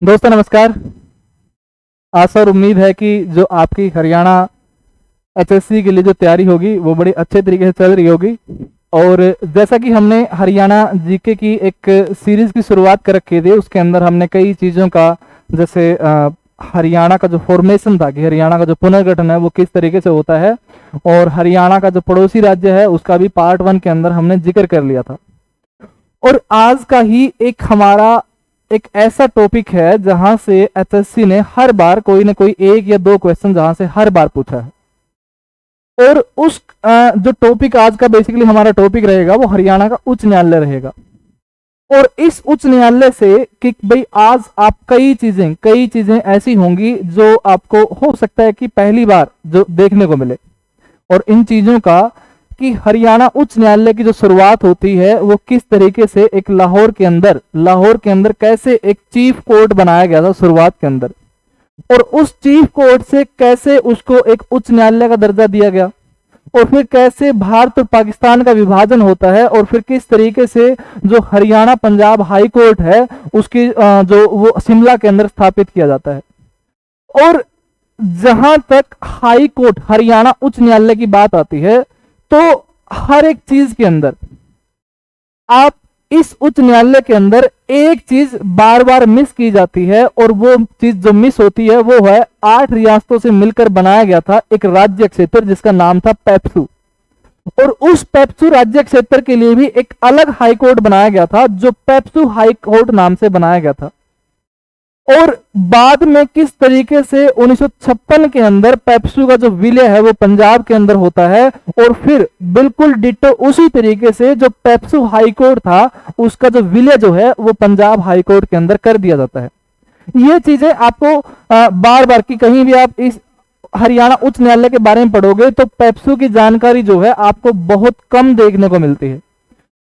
दोस्तों नमस्कार। आशा और उम्मीद है कि जो आपकी हरियाणा एचएससी के लिए जो तैयारी होगी वो बड़ी अच्छे तरीके से चल रही होगी। और जैसा कि हमने हरियाणा जीके की एक सीरीज की शुरुआत कर रखी थी, उसके अंदर हमने कई चीज़ों का जैसे हरियाणा का जो फॉर्मेशन था कि हरियाणा का जो पुनर्गठन है वो किस तरीके से होता है, और हरियाणा का जो पड़ोसी राज्य है उसका भी पार्ट 1 के अंदर हमने जिक्र कर लिया था। और आज का ही एक हमारा एक ऐसा टॉपिक है जहां से एचएससी ने हर बार कोई ना कोई एक या दो क्वेश्चन जहां से हर बार पूछा है। और उस जो टॉपिक आज का बेसिकली हमारा टॉपिक रहेगा वो हरियाणा का उच्च न्यायालय रहेगा। और इस उच्च न्यायालय से कि भाई आज आप कई चीजें ऐसी होंगी जो आपको हो सकता है कि पहली बार जो देखने को मिले, और इन चीजों का कि हरियाणा उच्च न्यायालय की जो शुरुआत होती है वो किस तरीके से एक लाहौर के अंदर कैसे एक चीफ कोर्ट बनाया गया था शुरुआत के अंदर, और उस चीफ कोर्ट से कैसे उसको एक उच्च न्यायालय का दर्जा दिया गया, और फिर कैसे भारत और पाकिस्तान का विभाजन होता है, और फिर किस तरीके से जो हरियाणा पंजाब हाई कोर्ट है उसकी जो वो शिमला के अंदर स्थापित किया जाता है। और जहां तक हाई कोर्ट हरियाणा उच्च न्यायालय की बात आती है तो हर एक चीज के अंदर आप इस उच्च न्यायालय के अंदर एक चीज बार बार मिस की जाती है, और वो चीज जो मिस होती है वो है 8 रियासतों से मिलकर बनाया गया था एक राज्य क्षेत्र जिसका नाम था पेप्सू। और उस पेप्सू राज्य क्षेत्र के लिए भी एक अलग हाई कोर्ट बनाया गया था जो पेप्सू हाई कोर्ट नाम से बनाया गया था। और बाद में किस तरीके से 1956 के अंदर पेप्सू का जो विलय है वो पंजाब के अंदर होता है, और फिर बिल्कुल डिट्टो उसी तरीके से जो पेप्सू हाई कोर्ट था उसका जो विलय जो है वो पंजाब हाई कोर्ट के अंदर कर दिया जाता है। ये चीजें आपको बार बार की कहीं भी आप इस हरियाणा उच्च न्यायालय के बारे में पढ़ोगे तो पेप्सू की जानकारी जो है आपको बहुत कम देखने को मिलती है।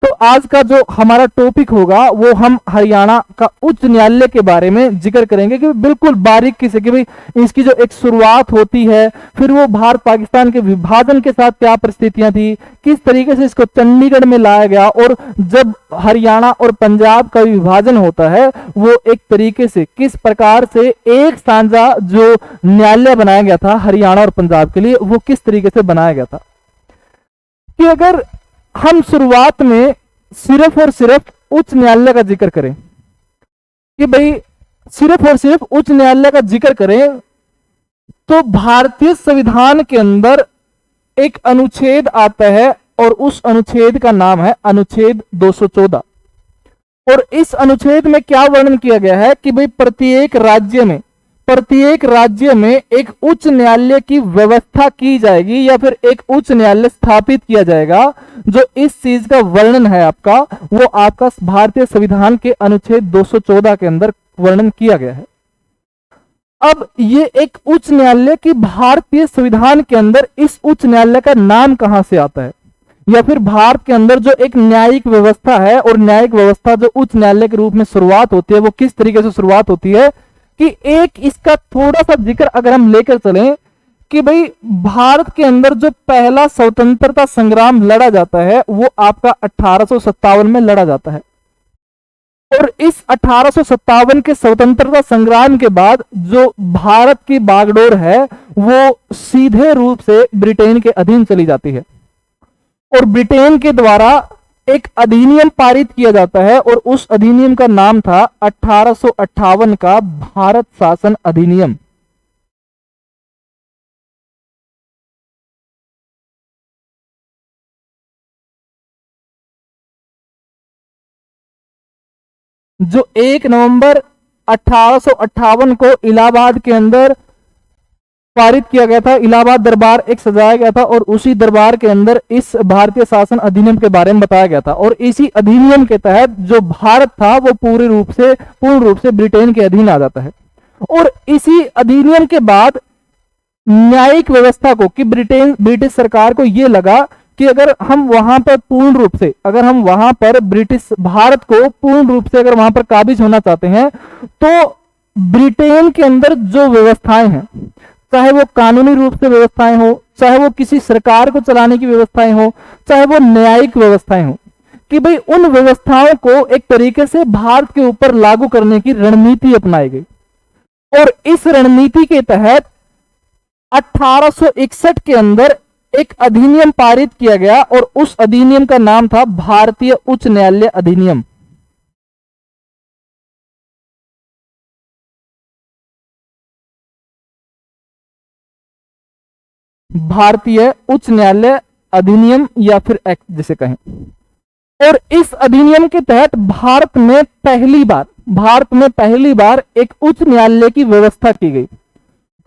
तो आज का जो हमारा टॉपिक होगा वो हम हरियाणा का उच्च न्यायालय के बारे में जिक्र करेंगे कि बिल्कुल बारीकी से कि भाई इसकी जो एक शुरुआत होती है, फिर वो भारत पाकिस्तान के विभाजन के साथ क्या परिस्थितियां थी, किस तरीके से इसको चंडीगढ़ में लाया गया, और जब हरियाणा और पंजाब का विभाजन होता है वो एक तरीके से किस प्रकार से एक साझा जो न्यायालय बनाया गया था हरियाणा और पंजाब के लिए वो किस तरीके से बनाया गया था। कि अगर हम शुरुआत में सिर्फ और सिर्फ उच्च न्यायालय का जिक्र करें कि भाई सिर्फ और सिर्फ उच्च न्यायालय का जिक्र करें तो भारतीय संविधान के अंदर एक अनुच्छेद आता है और उस अनुच्छेद का नाम है अनुच्छेद 214। और इस अनुच्छेद में क्या वर्णन किया गया है कि भाई प्रत्येक राज्य में एक उच्च न्यायालय की व्यवस्था की जाएगी या फिर एक उच्च न्यायालय स्थापित किया जाएगा। जो इस चीज का वर्णन है आपका वो आपका भारतीय संविधान के अनुच्छेद 214 के अंदर वर्णन किया गया है। अब ये एक उच्च न्यायालय की भारतीय संविधान के अंदर इस उच्च न्यायालय का नाम कहां से आता है, या फिर भारत के अंदर जो एक न्यायिक व्यवस्था है और न्यायिक व्यवस्था जो उच्च न्यायालय के रूप में शुरुआत होती है वो किस तरीके से शुरुआत होती है, कि एक इसका थोड़ा सा जिक्र अगर हम लेकर चलें कि भाई भारत के अंदर जो पहला स्वतंत्रता संग्राम लड़ा जाता है वो आपका 1857 में लड़ा जाता है। और इस 1857 के स्वतंत्रता संग्राम के बाद जो भारत की बागडोर है वो सीधे रूप से ब्रिटेन के अधीन चली जाती है, और ब्रिटेन के द्वारा एक अधिनियम पारित किया जाता है, और उस अधिनियम का नाम था 1858 का भारत शासन अधिनियम। जो 1 नवंबर 1858 को इलाहाबाद के अंदर पारित किया गया था, इलाहाबाद दरबार एक सजाया गया था, और उसी दरबार के अंदर इस भारतीय शासन अधिनियम के बारे में बताया गया था। और इसी अधिनियम के तहत जो भारत था वो पूर्ण रूप से ब्रिटेन के अधीन आ जाता है। और इसी अधिनियम के बाद न्यायिक व्यवस्था को कि ब्रिटिश सरकार को यह लगा कि अगर हम वहां पर ब्रिटिश भारत को पूर्ण रूप से अगर वहां पर काबिज होना चाहते हैं तो ब्रिटेन के अंदर जो व्यवस्थाएं हैं, चाहे वो कानूनी रूप से व्यवस्थाएं हो, चाहे वो किसी सरकार को चलाने की व्यवस्थाएं हो, चाहे वो न्यायिक व्यवस्थाएं हो, कि भाई उन व्यवस्थाओं को एक तरीके से भारत के ऊपर लागू करने की रणनीति अपनाई गई। और इस रणनीति के तहत 1861 के अंदर एक अधिनियम पारित किया गया और उस अधिनियम का नाम था भारतीय उच्च न्यायालय अधिनियम। भारतीय उच्च न्यायालय अधिनियम या फिर एक्ट जिसे कहें। और इस अधिनियम के तहत भारत में पहली बार एक उच्च न्यायालय की व्यवस्था की गई।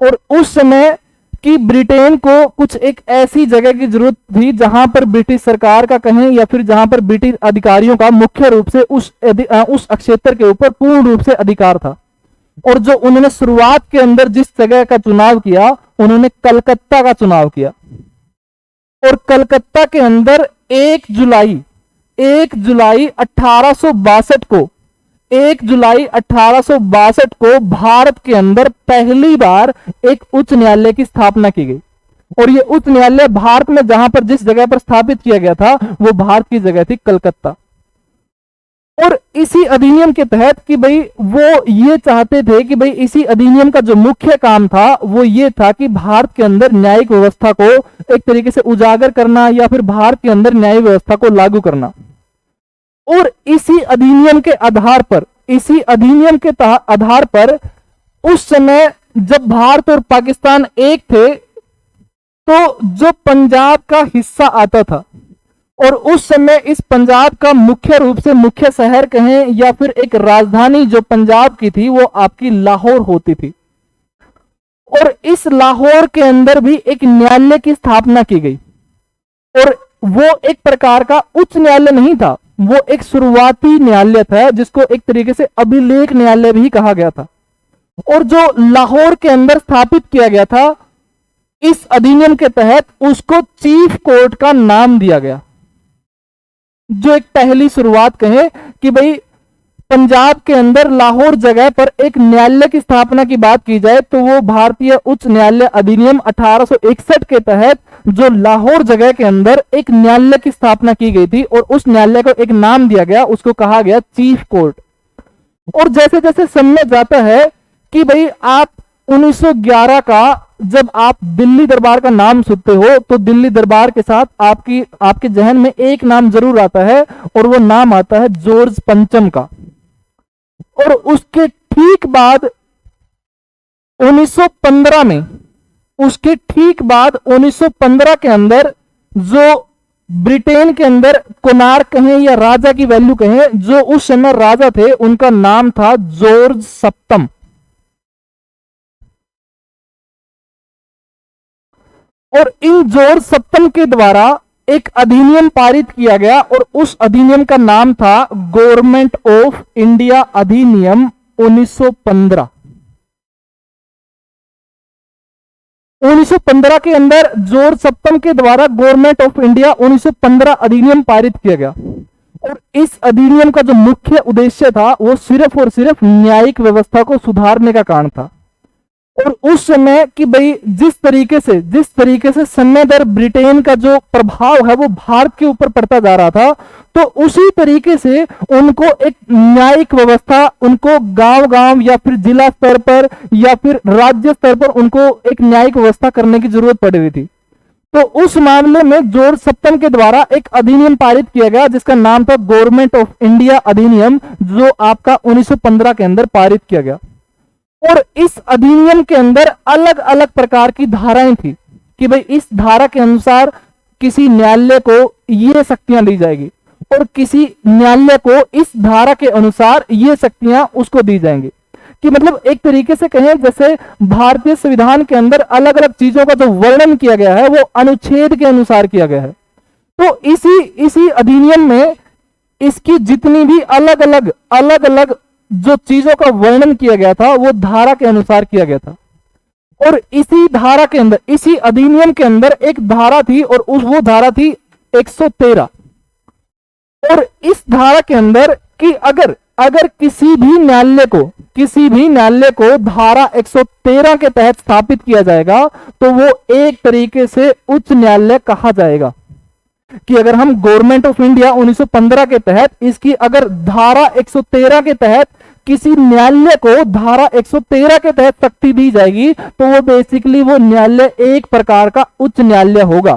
और उस समय कि ब्रिटेन को कुछ एक ऐसी जगह की जरूरत थी जहां पर ब्रिटिश सरकार का कहें या फिर जहां पर ब्रिटिश अधिकारियों का मुख्य रूप से उस क्षेत्र के ऊपर पूर्ण रूप से अधिकार था। और जो उन्होंने शुरुआत के अंदर जिस जगह का चुनाव किया, उन्होंने कलकत्ता का चुनाव किया। और कलकत्ता के अंदर 1 जुलाई 1862 को भारत के अंदर पहली बार एक उच्च न्यायालय की स्थापना की गई। और यह उच्च न्यायालय भारत में जहां पर जिस जगह पर स्थापित किया गया था वो भारत की जगह थी कलकत्ता। और इसी अधिनियम के तहत कि भाई वो ये चाहते थे कि भाई इसी अधिनियम का जो मुख्य काम था वो ये था कि भारत के अंदर न्यायिक व्यवस्था को एक तरीके से उजागर करना या फिर भारत के अंदर न्यायिक व्यवस्था को लागू करना। और इसी अधिनियम के आधार पर उस समय जब भारत और पाकिस्तान एक थे तो जो पंजाब का हिस्सा आता था, और उस समय इस पंजाब का मुख्य रूप से मुख्य शहर कहें या फिर एक राजधानी जो पंजाब की थी वो आपकी लाहौर होती थी। और इस लाहौर के अंदर भी एक न्यायालय की स्थापना की गई। और वो एक प्रकार का उच्च न्यायालय नहीं था, वो एक शुरुआती न्यायालय था जिसको एक तरीके से अभिलेख न्यायालय भी कहा गया था। और जो लाहौर के अंदर स्थापित किया गया था इस अधिनियम के तहत उसको चीफ कोर्ट का नाम दिया गया। जो एक पहली शुरुआत कहें कि भाई पंजाब के अंदर लाहौर जगह पर एक न्यायालय की स्थापना की बात की जाए तो वो भारतीय उच्च न्यायालय अधिनियम 1861 के तहत जो लाहौर जगह के अंदर एक न्यायालय की स्थापना की गई थी और उस न्यायालय को एक नाम दिया गया, उसको कहा गया चीफ कोर्ट। और जैसे जैसे समय जाता है कि भाई आप 1911 का जब आप दिल्ली दरबार का नाम सुनते हो तो दिल्ली दरबार के साथ आपके जहन में एक नाम जरूर आता है और वो नाम आता है जॉर्ज पंचम का। और उसके ठीक बाद 1915 के अंदर जो ब्रिटेन के अंदर कोनार्क कहें या राजा की वैल्यू कहें, जो उस समय राजा थे उनका नाम था जॉर्ज सप्तम। और इन जॉर्ज सप्तम के द्वारा एक अधिनियम पारित किया गया और उस अधिनियम का नाम था गवर्नमेंट ऑफ इंडिया अधिनियम 1915। 1915 के अंदर जॉर्ज सप्तम के द्वारा गवर्नमेंट ऑफ इंडिया 1915 अधिनियम पारित किया गया। और इस अधिनियम का जो मुख्य उद्देश्य था वो सिर्फ और सिर्फ न्यायिक व्यवस्था को सुधारने का कारण था। और उस समय कि भाई जिस तरीके से समय दर ब्रिटेन का जो प्रभाव है वो भारत के ऊपर पड़ता जा रहा था, तो उसी तरीके से उनको एक न्यायिक व्यवस्था, उनको गांव-गांव या फिर जिला स्तर पर या फिर राज्य स्तर पर उनको एक न्यायिक व्यवस्था करने की जरूरत पड़ रही थी। तो उस मामले में जॉर्ज सप्तम के द्वारा एक अधिनियम पारित किया गया जिसका नाम था गवर्नमेंट ऑफ इंडिया अधिनियम, जो आपका 1915 के अंदर पारित किया गया। और इस अधिनियम के अंदर अलग अलग प्रकार की धाराएं थी कि भाई इस धारा के अनुसार किसी न्यायालय को ये शक्तियां दी जाएगी और किसी न्यायालय को इस धारा के अनुसार ये शक्तियां उसको दी जाएंगी। कि मतलब एक तरीके से कहें जैसे भारतीय संविधान के अंदर अलग अलग चीजों का जो वर्णन किया गया है वो अनुच्छेद के अनुसार किया गया है। तो इसी अधिनियम में इसकी जितनी भी अलग अलग जो चीजों का वर्णन किया गया था वो धारा के अनुसार किया गया था। और इसी धारा के अंदर, इसी अधिनियम के अंदर एक धारा थी और वो धारा थी 113। और इस धारा के अंदर कि अगर किसी भी न्यायालय को धारा 113 के तहत स्थापित किया जाएगा तो वो एक तरीके से उच्च न्यायालय कहा जाएगा। कि अगर हम गवर्नमेंट ऑफ इंडिया 1915 के तहत इसकी अगर धारा 113 के तहत किसी न्यायालय को धारा 113 के तहत शक्ति दी जाएगी तो वो बेसिकली वो न्यायालय एक प्रकार का उच्च न्यायालय होगा।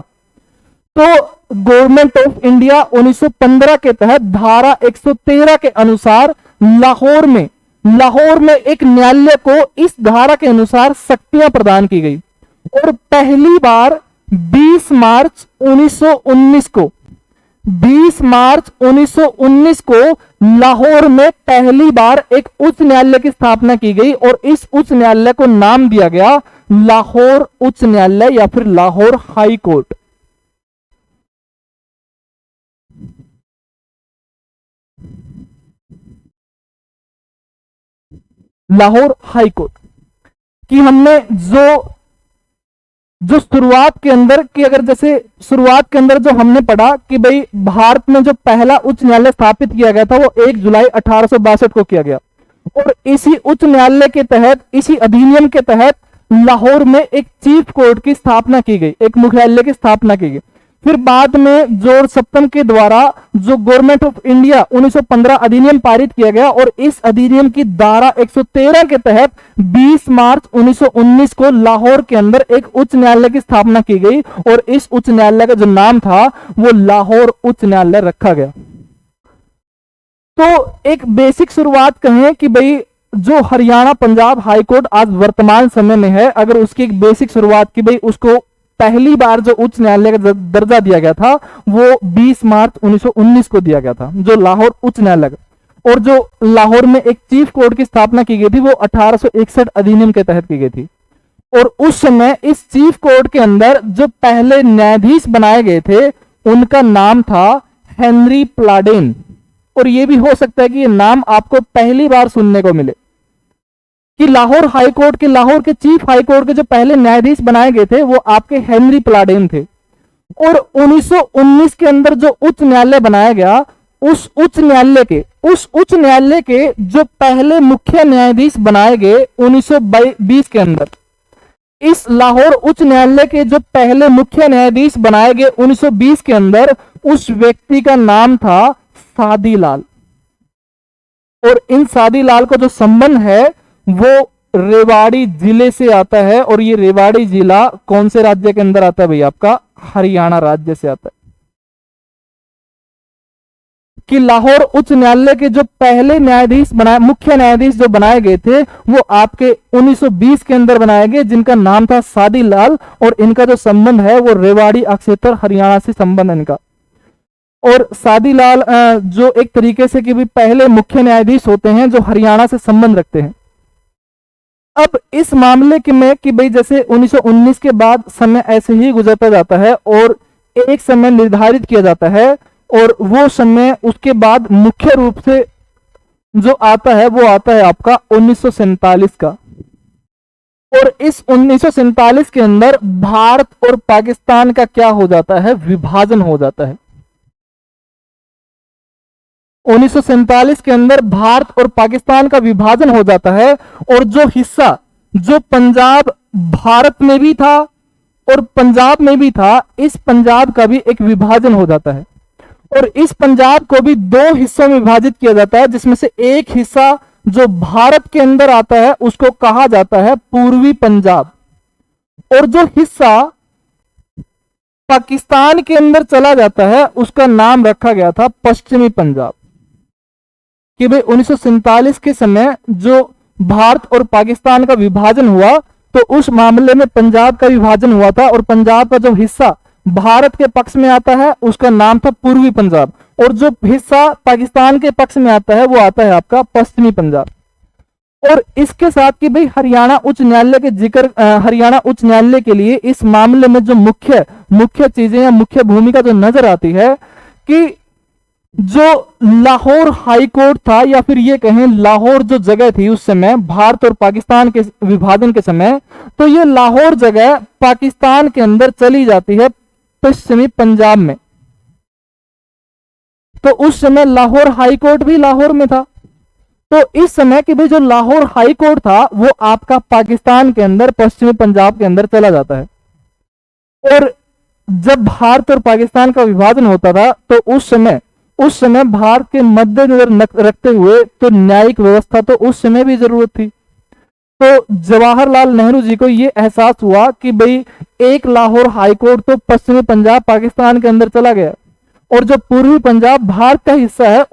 तो गवर्नमेंट ऑफ इंडिया 1915 के तहत धारा 113 के अनुसार लाहौर में एक न्यायालय को इस धारा के अनुसार शक्तियां प्रदान की गई और पहली बार 20 मार्च 1919 को लाहौर में पहली बार एक उच्च न्यायालय की स्थापना की गई और इस उच्च न्यायालय को नाम दिया गया लाहौर उच्च न्यायालय या फिर Lahore high court. Lahore high court की हमने जो शुरुआत के अंदर कि अगर जैसे शुरुआत के अंदर जो हमने पढ़ा कि भाई भारत में जो पहला उच्च न्यायालय स्थापित किया गया था वो 1 जुलाई 1862 को किया गया और इसी उच्च न्यायालय के तहत इसी अधिनियम के तहत लाहौर में एक चीफ कोर्ट की स्थापना की गई, एक मुख्यालय की स्थापना की गई। फिर बाद में जॉर्ज सप्तम के द्वारा जो गवर्नमेंट ऑफ इंडिया 1915 अधिनियम पारित किया गया और इस अधिनियम की धारा 113 के तहत 20 मार्च 1919 को लाहौर के अंदर एक उच्च न्यायालय की स्थापना की गई और इस उच्च न्यायालय का जो नाम था वो लाहौर उच्च न्यायालय रखा गया। तो एक बेसिक शुरुआत कहें कि भाई जो हरियाणा पंजाब हाई कोर्ट आज वर्तमान समय में है, अगर उसकी एक बेसिक शुरुआत की भाई उसको पहली बार जो उच्च न्यायालय का दर्जा दिया गया था वो 20 मार्च 1919 को दिया गया था, जो लाहौर उच्च न्यायालय, और जो लाहौर में एक चीफ कोर्ट की स्थापना की गई थी वो 1861 अधिनियम के तहत की गई थी। और उस समय इस चीफ कोर्ट के अंदर जो पहले न्यायाधीश बनाए गए थे उनका नाम था हेनरी प्लाडेन। और यह भी हो सकता है कि ये नाम आपको पहली बार सुनने को मिले कि लाहौर हाई कोर्ट के, लाहौर के चीफ हाई कोर्ट के जो पहले न्यायाधीश बनाए गए थे वो आपके हेनरी प्लाडेन थे। और 1919 के अंदर जो उच्च न्यायालय बनाया गया उस उच्च न्यायालय के जो पहले मुख्य न्यायाधीश बनाए गए 1920 के अंदर, इस लाहौर उच्च न्यायालय के जो पहले मुख्य न्यायाधीश बनाए गए 1920 के अंदर, उस व्यक्ति का नाम था सादीलाल। और इन सादीलाल का जो संबंध है वो रेवाड़ी जिले से आता है और ये रेवाड़ी जिला कौन से राज्य के अंदर आता है भाई? आपका हरियाणा राज्य से आता है। कि लाहौर उच्च न्यायालय के जो पहले न्यायाधीश बनाए, मुख्य न्यायाधीश जो बनाए गए थे वो आपके 1920 के अंदर बनाए गए, जिनका नाम था सादीलाल, और इनका जो संबंध है वो रेवाड़ी अक्षेत्र हरियाणा से संबंध है इनका। और सादीलाल जो एक तरीके से कि भी पहले मुख्य न्यायाधीश होते हैं जो हरियाणा से संबंध रखते हैं। अब इस मामले के में कि भाई जैसे 1919 के बाद समय ऐसे ही गुजरता जाता है और एक समय निर्धारित किया जाता है और वो समय उसके बाद मुख्य रूप से जो आता है वो आता है आपका 1947 का। और इस 1947 के अंदर भारत और पाकिस्तान का क्या हो जाता है? विभाजन हो जाता है। 1947 के अंदर भारत और पाकिस्तान का विभाजन हो जाता है और जो हिस्सा जो पंजाब भारत में भी था और पंजाब में भी था, इस पंजाब का भी एक विभाजन हो जाता है और इस पंजाब को भी दो हिस्सों में विभाजित किया जाता है, जिसमें से एक हिस्सा जो भारत के अंदर आता है उसको कहा जाता है पूर्वी पंजाब, और जो हिस्सा पाकिस्तान के अंदर चला जाता है उसका नाम रखा गया था पश्चिमी पंजाब। कि भाई 1947 के समय जो भारत और पाकिस्तान का विभाजन हुआ तो उस मामले में पंजाब का विभाजन हुआ था और पंजाब का जो हिस्सा भारत के पक्ष में आता है उसका नाम था पूर्वी पंजाब, और जो हिस्सा पाकिस्तान के पक्ष में आता है वो आता है आपका पश्चिमी पंजाब। और इसके साथ कि भाई हरियाणा उच्च न्यायालय के जिक्र, हरियाणा उच्च न्यायालय के लिए इस मामले में जो मुख्य चीजें या मुख्य भूमिका जो नजर आती है कि जो लाहौर हाई कोर्ट था, या फिर ये कहें लाहौर जो जगह थी उस समय भारत और पाकिस्तान के विभाजन के समय, तो ये लाहौर जगह पाकिस्तान के अंदर चली जाती है पश्चिमी पंजाब में। तो उस समय लाहौर हाई कोर्ट भी लाहौर में था। तो इस समय की भी जो लाहौर हाई कोर्ट था वो आपका पाकिस्तान के अंदर पश्चिमी पंजाब के अंदर चला जाता है। और जब भारत और पाकिस्तान का विभाजन होता था तो उस समय भारत के मद्देनजर रखते हुए तो न्यायिक व्यवस्था तो उस समय भी जरूरत थी। तो जवाहरलाल नेहरू जी को यह एहसास हुआ कि भाई एक लाहौर हाईकोर्ट तो पश्चिमी पंजाब पाकिस्तान के अंदर चला गया, और जो पूर्वी पंजाब भारत का हिस्सा है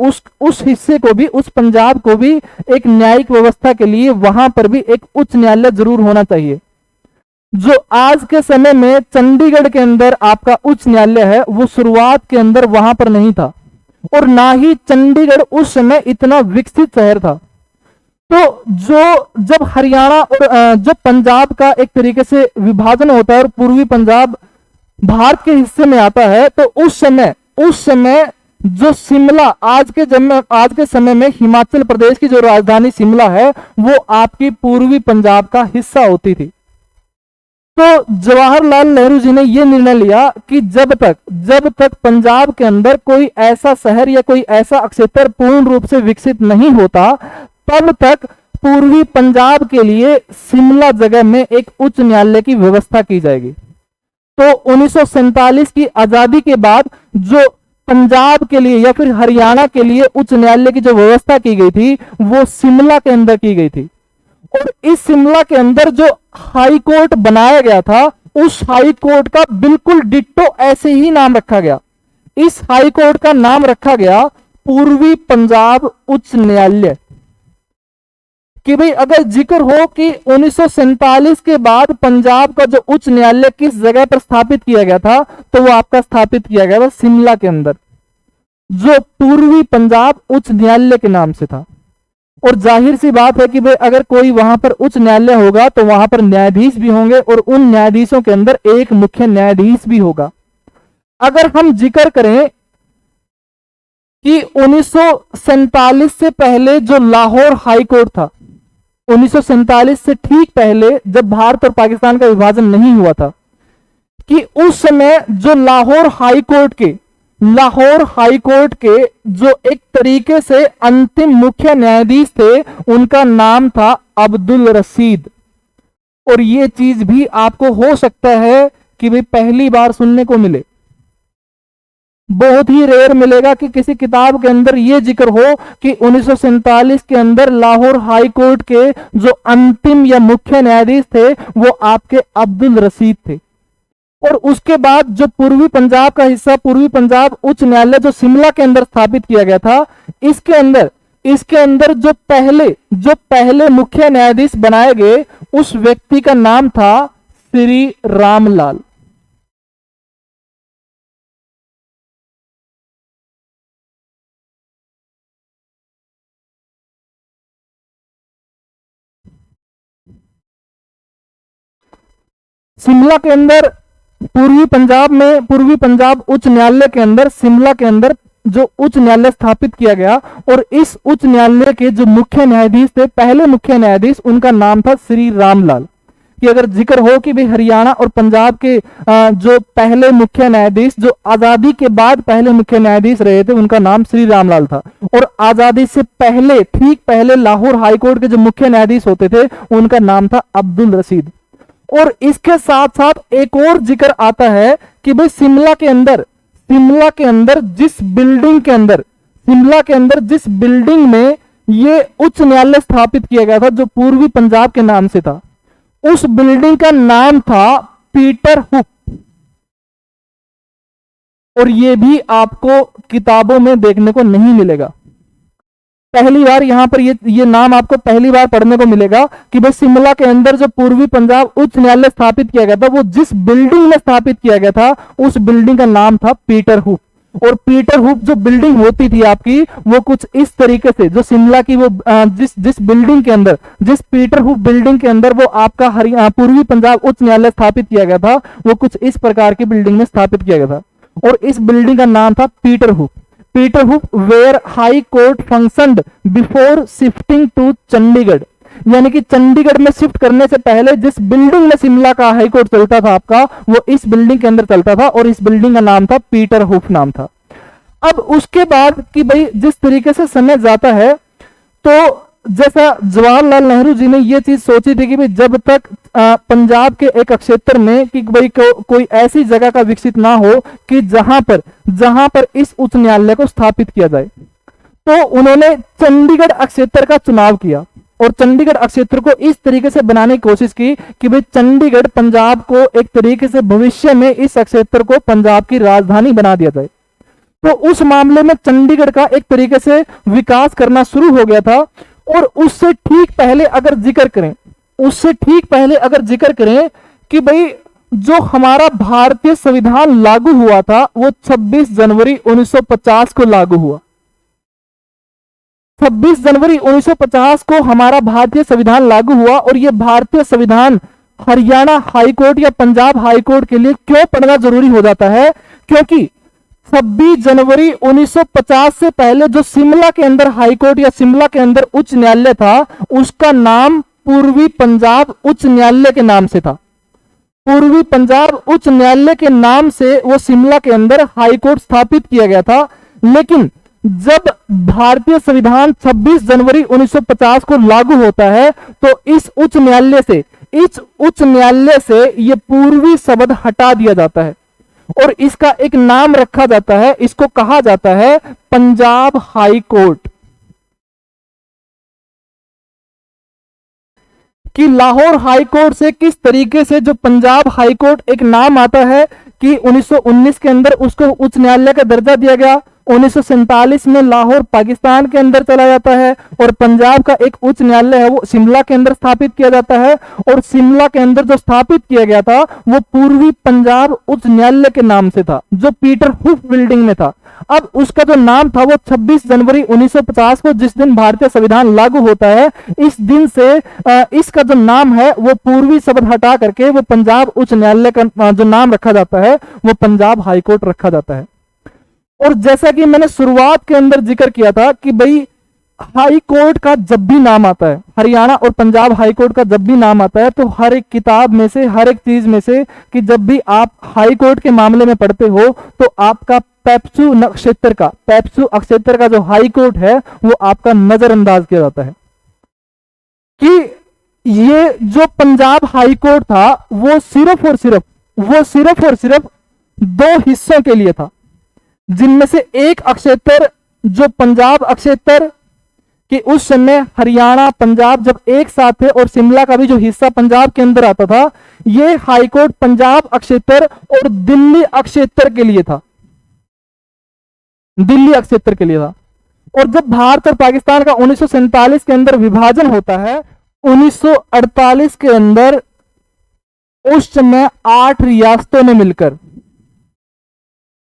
उस हिस्से को भी, उस पंजाब को भी एक न्यायिक व्यवस्था के लिए वहां पर भी एक उच्च न्यायालय जरूर होना चाहिए। जो आज के समय में चंडीगढ़ के अंदर आपका उच्च न्यायालय है, वो शुरुआत के अंदर वहां पर नहीं था, और ना ही चंडीगढ़ उस समय इतना विकसित शहर था। तो जब हरियाणा और जब पंजाब का एक तरीके से विभाजन होता है और पूर्वी पंजाब भारत के हिस्से में आता है, तो उस समय जो शिमला आज के समय में हिमाचल प्रदेश की जो राजधानी शिमला है, वो आपकी पूर्वी पंजाब का हिस्सा होती थी। तो जवाहरलाल नेहरू जी ने यह निर्णय लिया कि जब तक पंजाब के अंदर कोई ऐसा शहर या कोई ऐसा क्षेत्र पूर्ण रूप से विकसित नहीं होता, तब तक पूर्वी पंजाब के लिए शिमला जगह में एक उच्च न्यायालय की व्यवस्था की जाएगी। तो 1947 की आजादी के बाद जो पंजाब के लिए या फिर हरियाणा के लिए उच्च न्यायालय की जो व्यवस्था की गई थी, वो शिमला के अंदर की गई थी। और इस शिमला के अंदर जो हाई कोर्ट बनाया गया था, उस हाई कोर्ट का बिल्कुल डिट्टो ऐसे ही नाम रखा गया। इस हाई कोर्ट का नाम रखा गया पूर्वी पंजाब उच्च न्यायालय। कि भाई अगर जिक्र हो कि 1947 के बाद पंजाब का जो उच्च न्यायालय किस जगह पर स्थापित किया गया था, तो वो आपका स्थापित किया गया था शिमला के अंदर, जो पूर्वी पंजाब उच्च न्यायालय के नाम से था। और जाहिर सी बात है कि भाई अगर कोई वहां पर उच्च न्यायालय होगा तो वहां पर न्यायाधीश भी होंगे, और उन न्यायाधीशों के अंदर एक मुख्य न्यायाधीश भी होगा। अगर हम जिक्र करें कि 1947 से पहले जो लाहौर हाई कोर्ट था, 1947 से ठीक पहले जब भारत और पाकिस्तान का विभाजन नहीं हुआ था, कि उस समय जो लाहौर हाई कोर्ट के जो एक तरीके से अंतिम मुख्य न्यायाधीश थे, उनका नाम था अब्दुल रशीद। और ये चीज भी आपको हो सकता है कि भाई पहली बार सुनने को मिले, बहुत ही रेयर मिलेगा कि किसी किताब के अंदर यह जिक्र हो कि 1947 के अंदर लाहौर हाई कोर्ट के जो अंतिम या मुख्य न्यायाधीश थे वो आपके अब्दुल रशीद थे। और उसके बाद जो पूर्वी पंजाब का हिस्सा, पूर्वी पंजाब उच्च न्यायालय जो शिमला के अंदर स्थापित किया गया था, इसके अंदर जो पहले मुख्य न्यायाधीश बनाए गए, उस व्यक्ति का नाम था श्री रामलाल। शिमला के अंदर पूर्वी पंजाब उच्च न्यायालय के अंदर शिमला के अंदर जो उच्च न्यायालय स्थापित किया गया, और इस उच्च न्यायालय के जो मुख्य न्यायाधीश थे, पहले मुख्य न्यायाधीश, उनका नाम था श्री रामलाल। कि अगर जिक्र हो कि भाई हरियाणा और पंजाब के जो पहले मुख्य न्यायाधीश, जो आजादी के बाद पहले मुख्य न्यायाधीश रहे थे, उनका नाम श्री रामलाल था। और आजादी से पहले, ठीक पहले लाहौर हाईकोर्ट के जो मुख्य न्यायाधीश होते थे, उनका नाम था अब्दुल रशीद। और इसके साथ साथ एक और जिक्र आता है कि भाई शिमला के अंदर जिस बिल्डिंग में ये उच्च न्यायालय स्थापित किया गया था, जो पूर्वी पंजाब के नाम से था, उस बिल्डिंग का नाम था पीटर हुप। और ये भी आपको किताबों में देखने को नहीं मिलेगा। पहली बार यहां पर ये नाम आपको पहली बार पढ़ने को मिलेगा कि भाई शिमला के अंदर जो पूर्वी पंजाब उच्च न्यायालय स्थापित किया गया था, वो जिस बिल्डिंग में स्थापित किया गया था, उस बिल्डिंग का नाम था पीटर हुप। और पीटर हुप जो बिल्डिंग होती थी आपकी, वो कुछ इस तरीके से, जो शिमला की वो जिस बिल्डिंग के अंदर, जिस पीटर हुप बिल्डिंग के अंदर वो आपका पूर्वी पंजाब उच्च न्यायालय स्थापित किया गया था, वो कुछ इस प्रकार की बिल्डिंग में स्थापित किया गया था। और इस बिल्डिंग का नाम था Peterhoff. Peterhoff where high court functioned before shifting to Chandigarh. यानी कि चंडीगढ़ में शिफ्ट करने से पहले जिस बिल्डिंग में शिमला का हाई कोर्ट चलता था आपका, वो इस बिल्डिंग के अंदर चलता था, और इस बिल्डिंग का नाम था पीटर हुप नाम था। अब उसके बाद कि भाई जिस तरीके से समय जाता है, तो जैसा जवाहरलाल नेहरू जी ने ये चीज सोची थी कि भाई जब तक पंजाब के एक क्षेत्र में कि भाई कोई ऐसी जगह का विकसित ना हो कि जहां पर इस उच्च न्यायालय को स्थापित किया जाए, तो उन्होंने चंडीगढ़ क्षेत्र का चुनाव किया और चंडीगढ़ क्षेत्र को इस तरीके से बनाने की कोशिश की कि भाई चंडीगढ़ पंजाब को एक तरीके से भविष्य में इस क्षेत्र को पंजाब की राजधानी बना दिया जाए। तो उस मामले में चंडीगढ़ का एक तरीके से विकास करना शुरू हो गया था। और उससे ठीक पहले अगर जिक्र करें कि भाई जो हमारा भारतीय संविधान लागू हुआ था वो 26 जनवरी 1950 को लागू हुआ। 26 जनवरी 1950 को हमारा भारतीय संविधान लागू हुआ। और यह भारतीय संविधान हरियाणा हाईकोर्ट या पंजाब हाईकोर्ट के लिए क्यों पढ़ना जरूरी हो जाता है? क्योंकि 26 जनवरी 1950 से पहले जो शिमला के अंदर हाईकोर्ट या शिमला के अंदर उच्च न्यायालय था, उसका नाम पूर्वी पंजाब उच्च न्यायालय के नाम से था। पूर्वी पंजाब उच्च न्यायालय के नाम से वो शिमला के अंदर हाईकोर्ट स्थापित किया गया था। लेकिन जब भारतीय संविधान 26 जनवरी 1950 को लागू होता है तो इस उच्च न्यायालय से ये पूर्वी शब्द हटा दिया जाता है और इसका एक नाम रखा जाता है, इसको कहा जाता है पंजाब हाई कोर्ट। कि लाहौर हाई कोर्ट से किस तरीके से जो पंजाब हाई कोर्ट एक नाम आता है कि 1919 के अंदर उसको उच्च न्यायालय का दर्जा दिया गया। 1947 में लाहौर पाकिस्तान के अंदर चला जाता है और पंजाब का एक उच्च न्यायालय है वो शिमला के अंदर स्थापित किया जाता है। और शिमला के अंदर जो स्थापित किया गया था वो पूर्वी पंजाब उच्च न्यायालय के नाम से था, जो पीटर हुफ बिल्डिंग में था। अब उसका जो नाम था वो 26 जनवरी 1950 को, जिस दिन भारतीय संविधान लागू होता है, इस दिन से इसका जो नाम है वो पूर्वी शब्द हटा करके वो पंजाब उच्च न्यायालय का जो नाम रखा जाता है वो पंजाब हाईकोर्ट रखा जाता है। और जैसा कि मैंने शुरुआत के अंदर जिक्र किया था कि भाई हाई कोर्ट का जब भी नाम आता है, हरियाणा और पंजाब हाई कोर्ट का जब भी नाम आता है, तो हर एक किताब में से, हर एक चीज में से कि जब भी आप हाई कोर्ट के मामले में पढ़ते हो तो आपका पेप्सू क्षेत्र का जो हाई कोर्ट है वो आपका नजरअंदाज किया जाता है। कि ये जो पंजाब हाई कोर्ट था वो सिर्फ और सिर्फ दो हिस्सों के लिए था, जिनमें से एक क्षेत्र जो पंजाब क्षेत्र कि उस समय हरियाणा पंजाब जब एक साथ थे और शिमला का भी जो हिस्सा पंजाब के अंदर आता था, ये हाईकोर्ट पंजाब क्षेत्र और दिल्ली क्षेत्र के लिए था। और जब भारत और पाकिस्तान का 1947 के अंदर विभाजन होता है, 1948 के अंदर उस समय 8 रियासतों ने मिलकर,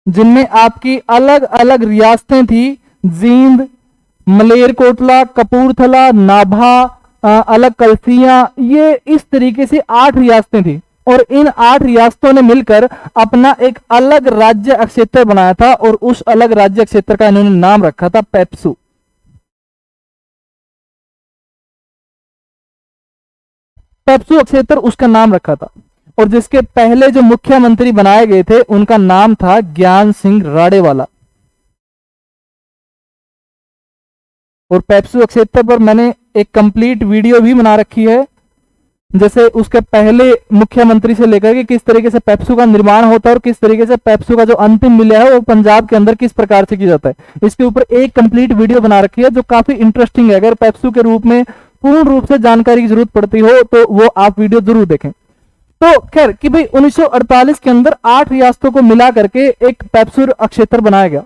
जिनमें आपकी अलग अलग रियासतें थी, जींद, मलेरकोटला, कपूरथला, नाभा, अलग कलसियां, ये इस तरीके से 8 रियासतें थी। और इन 8 रियासतों ने मिलकर अपना एक अलग राज्य क्षेत्र बनाया था और उस अलग राज्य क्षेत्र का इन्होंने नाम रखा था पेप्सू। पेप्सू क्षेत्र उसका नाम रखा था। और जिसके पहले जो मुख्यमंत्री बनाए गए थे उनका नाम था ज्ञान सिंह राडेवाला। और पेप्सू क्षेत्र पर मैंने एक कंप्लीट वीडियो भी बना रखी है, जैसे उसके पहले मुख्यमंत्री से लेकर के किस तरीके से पेप्सू का निर्माण होता है और किस तरीके से पेप्सू का जो अंतिम विलय है वो पंजाब के अंदर किस प्रकार से किया जाता है। इसके ऊपर एक कंप्लीट वीडियो बना रखी है जो काफी इंटरेस्टिंग है। अगर पेप्सू के रूप में पूर्ण रूप से जानकारी की जरूरत पड़ती हो तो वो आप वीडियो जरूर देखें। तो खैर कि भाई 1948 के अंदर 8 रियासतों को मिला करके एक पेप्सू क्षेत्र बनाया गया।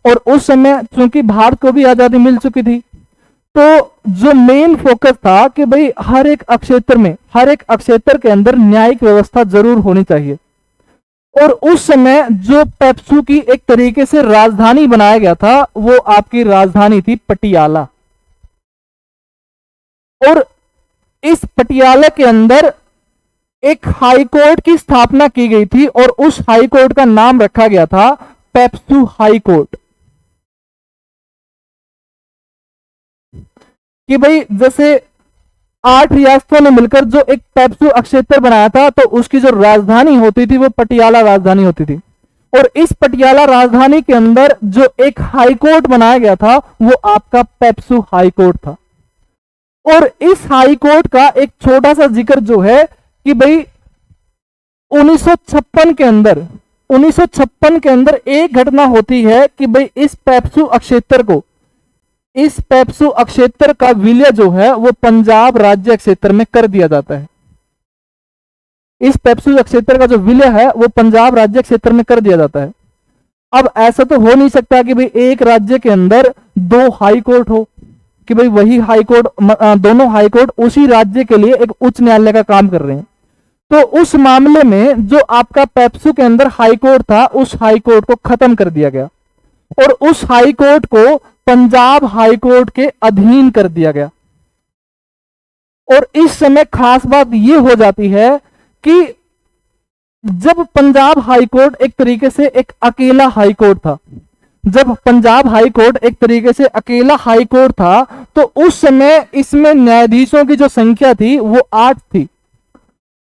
और उस समय चूंकि भारत को भी आजादी मिल चुकी थी, तो जो मेन फोकस था कि भाई हर एक क्षेत्र के अंदर न्यायिक व्यवस्था जरूर होनी चाहिए। और उस समय जो पेप्सू की एक तरीके से राजधानी बनाया गया था वो आपकी राजधानी थी पटियाला। और इस पटियाला के अंदर एक हाई कोर्ट की स्थापना की गई थी और उस हाई कोर्ट का नाम रखा गया था पेप्सू हाई कोर्ट। कि भाई जैसे 8 रियासतों ने मिलकर जो एक पेप्सू क्षेत्र बनाया था तो उसकी जो राजधानी होती थी वो पटियाला राजधानी होती थी। और इस पटियाला राजधानी के अंदर जो एक हाई कोर्ट बनाया गया था वो आपका पेप्सू हाई कोर्ट था। और इस हाई कोर्ट का एक छोटा सा जिक्र जो है कि भाई 1956 के अंदर 1956 के अंदर एक घटना होती है कि भाई इस पेप्सू अक्षेत्र का विलय जो है वो पंजाब राज्य क्षेत्र में कर दिया जाता है। इस पेप्सू क्षेत्र का जो विलय है वो पंजाब राज्य क्षेत्र में कर दिया जाता है। अब ऐसा तो हो नहीं सकता कि भाई एक राज्य के अंदर दो हाई कोर्ट हो, कि भाई वही हाई कोर्ट, दोनों हाई कोर्ट उसी राज्य के लिए एक उच्च न्यायालय का काम कर रहे हैं। तो उस मामले में जो आपका पेप्सू के अंदर हाई कोर्ट था, उस हाई कोर्ट को खत्म कर दिया गया और उस हाई कोर्ट को पंजाब हाई कोर्ट के अधीन कर दिया गया। और इस समय खास बात यह हो जाती है कि जब पंजाब हाई कोर्ट एक तरीके से एक अकेला हाई कोर्ट था, जब पंजाब हाई कोर्ट एक तरीके से अकेला हाई कोर्ट था, तो उस समय इसमें न्यायाधीशों की जो संख्या थी वो 8 थी।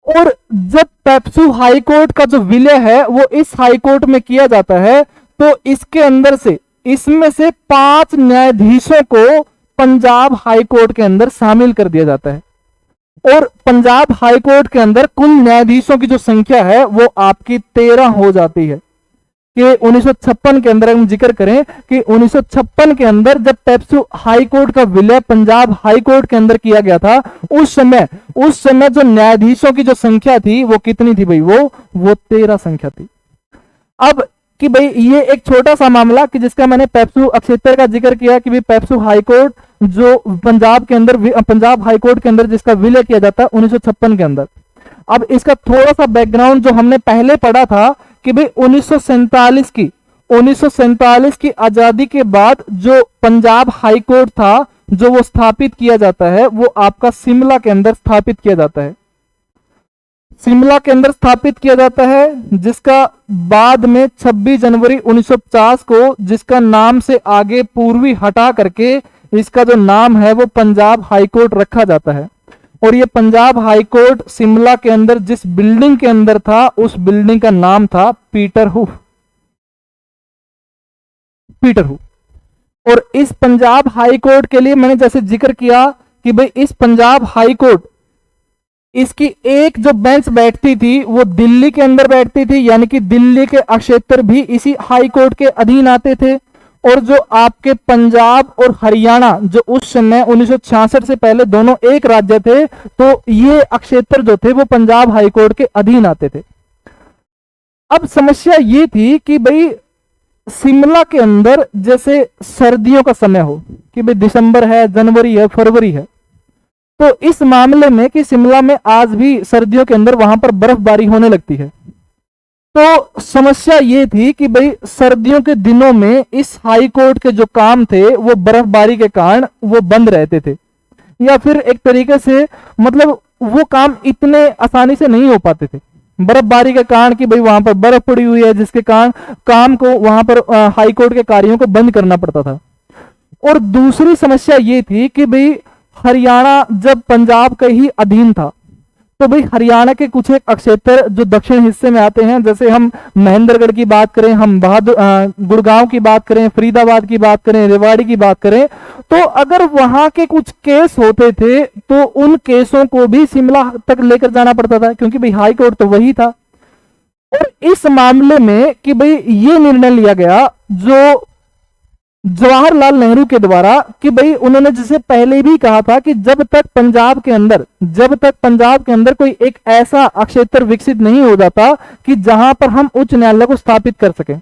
और जब पेप्सू हाई कोर्ट का जो विलय है वो इस हाई कोर्ट में किया जाता है, तो इसके अंदर से इसमें से 5 न्यायाधीशों को पंजाब हाई कोर्ट के अंदर शामिल कर दिया जाता है। और पंजाब हाई कोर्ट के अंदर कुल न्यायाधीशों की जो संख्या है वो आपकी 13 हो जाती है। कि 1956 के अंदर हम जिक्र करें कि 1956 के अंदर जब पेप्सू हाई कोर्ट का विलय पंजाब हाई कोर्ट के अंदर किया गया था, उस समय जो न्यायाधीशों की जो संख्या थी वो कितनी थी भाई? वो 13 संख्या थी। अब कि भाई ये एक छोटा सा मामला कि जिसका मैंने पेप्सू क्षेत्र का जिक्र किया कि भाई पेप्सू हाई कोर्ट जो पंजाब हाई कोर्ट के अंदर जिसका विलय किया जाता है 1956 के अंदर। अब इसका थोड़ा सा बैकग्राउंड जो हमने पहले पढ़ा था कि भाई 1947 की आजादी के बाद जो पंजाब हाई कोर्ट था जो वो स्थापित किया जाता है, वो आपका शिमला के अंदर स्थापित किया जाता है। शिमला के अंदर स्थापित किया जाता है, जिसका बाद में 26 जनवरी 1950 को जिसका नाम से आगे पूर्वी हटा करके इसका जो नाम है वो पंजाब हाई कोर्ट रखा जाता है। और ये पंजाब हाई कोर्ट शिमला के अंदर जिस बिल्डिंग के अंदर था, उस बिल्डिंग का नाम था पीटरहू। और इस पंजाब हाई कोर्ट के लिए मैंने जैसे जिक्र किया कि भाई इस पंजाब हाई कोर्ट इसकी एक जो बेंच बैठती थी वो दिल्ली के अंदर बैठती थी, यानी कि दिल्ली के क्षेत्र भी इसी हाई कोर्ट के अधीन आते थे। और जो आपके पंजाब और हरियाणा जो उस समय 1966 से पहले दोनों एक राज्य थे, तो ये क्षेत्र जो थे वो पंजाब हाई कोर्ट के अधीन आते थे। अब समस्या ये थी कि भाई शिमला के अंदर जैसे सर्दियों का समय हो कि भाई दिसंबर है, जनवरी है, फरवरी है, तो इस मामले में कि शिमला में आज भी सर्दियों के अंदर वहां पर बर्फबारी होने लगती है। तो समस्या ये थी कि भाई सर्दियों के दिनों में इस हाई कोर्ट के जो काम थे वो बर्फबारी के कारण वो बंद रहते थे, या फिर एक तरीके से मतलब वो काम इतने आसानी से नहीं हो पाते थे बर्फबारी के कारण कि भाई वहां पर बर्फ पड़ी हुई है, जिसके कारण काम को वहां पर हाई कोर्ट के कार्यों को बंद करना पड़ता था। और दूसरी समस्या ये थी कि भाई हरियाणा जब पंजाब का ही अधीन था, तो भाई हरियाणा के कुछ एक क्षेत्र जो दक्षिण हिस्से में आते हैं, जैसे हम महेंद्रगढ़ की बात करें, हम गुड़गांव की बात करें, फरीदाबाद की बात करें, रेवाड़ी की बात करें, तो अगर वहां के कुछ केस होते थे तो उन केसों को भी शिमला तक लेकर जाना पड़ता था, क्योंकि भाई हाई कोर्ट तो वही था। और इस मामले में कि भाई ये निर्णय लिया गया जो जवाहरलाल नेहरू के द्वारा कि भाई उन्होंने जिसे पहले भी कहा था कि जब तक पंजाब के अंदर कोई एक ऐसा क्षेत्र विकसित नहीं हो जाता कि जहां पर हम उच्च न्यायालय को स्थापित कर सकें,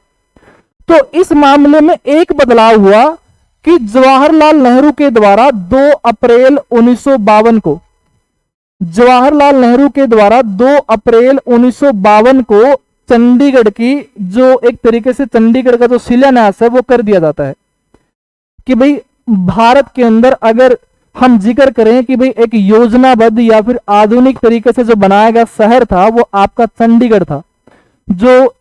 तो इस मामले में एक बदलाव हुआ कि जवाहरलाल नेहरू के द्वारा 2 अप्रैल 1952 को चंडीगढ़ की जो एक तरीके से चंडीगढ़ का जो शिलान्यास है वो कर दिया जाता है कि भाई भारत के अंदर अगर हम जिक्र करें कि भाई एक योजनाबद्ध या फिर आधुनिक तरीके से जो बनाया गया शहर था वो आपका चंडीगढ़ था, जो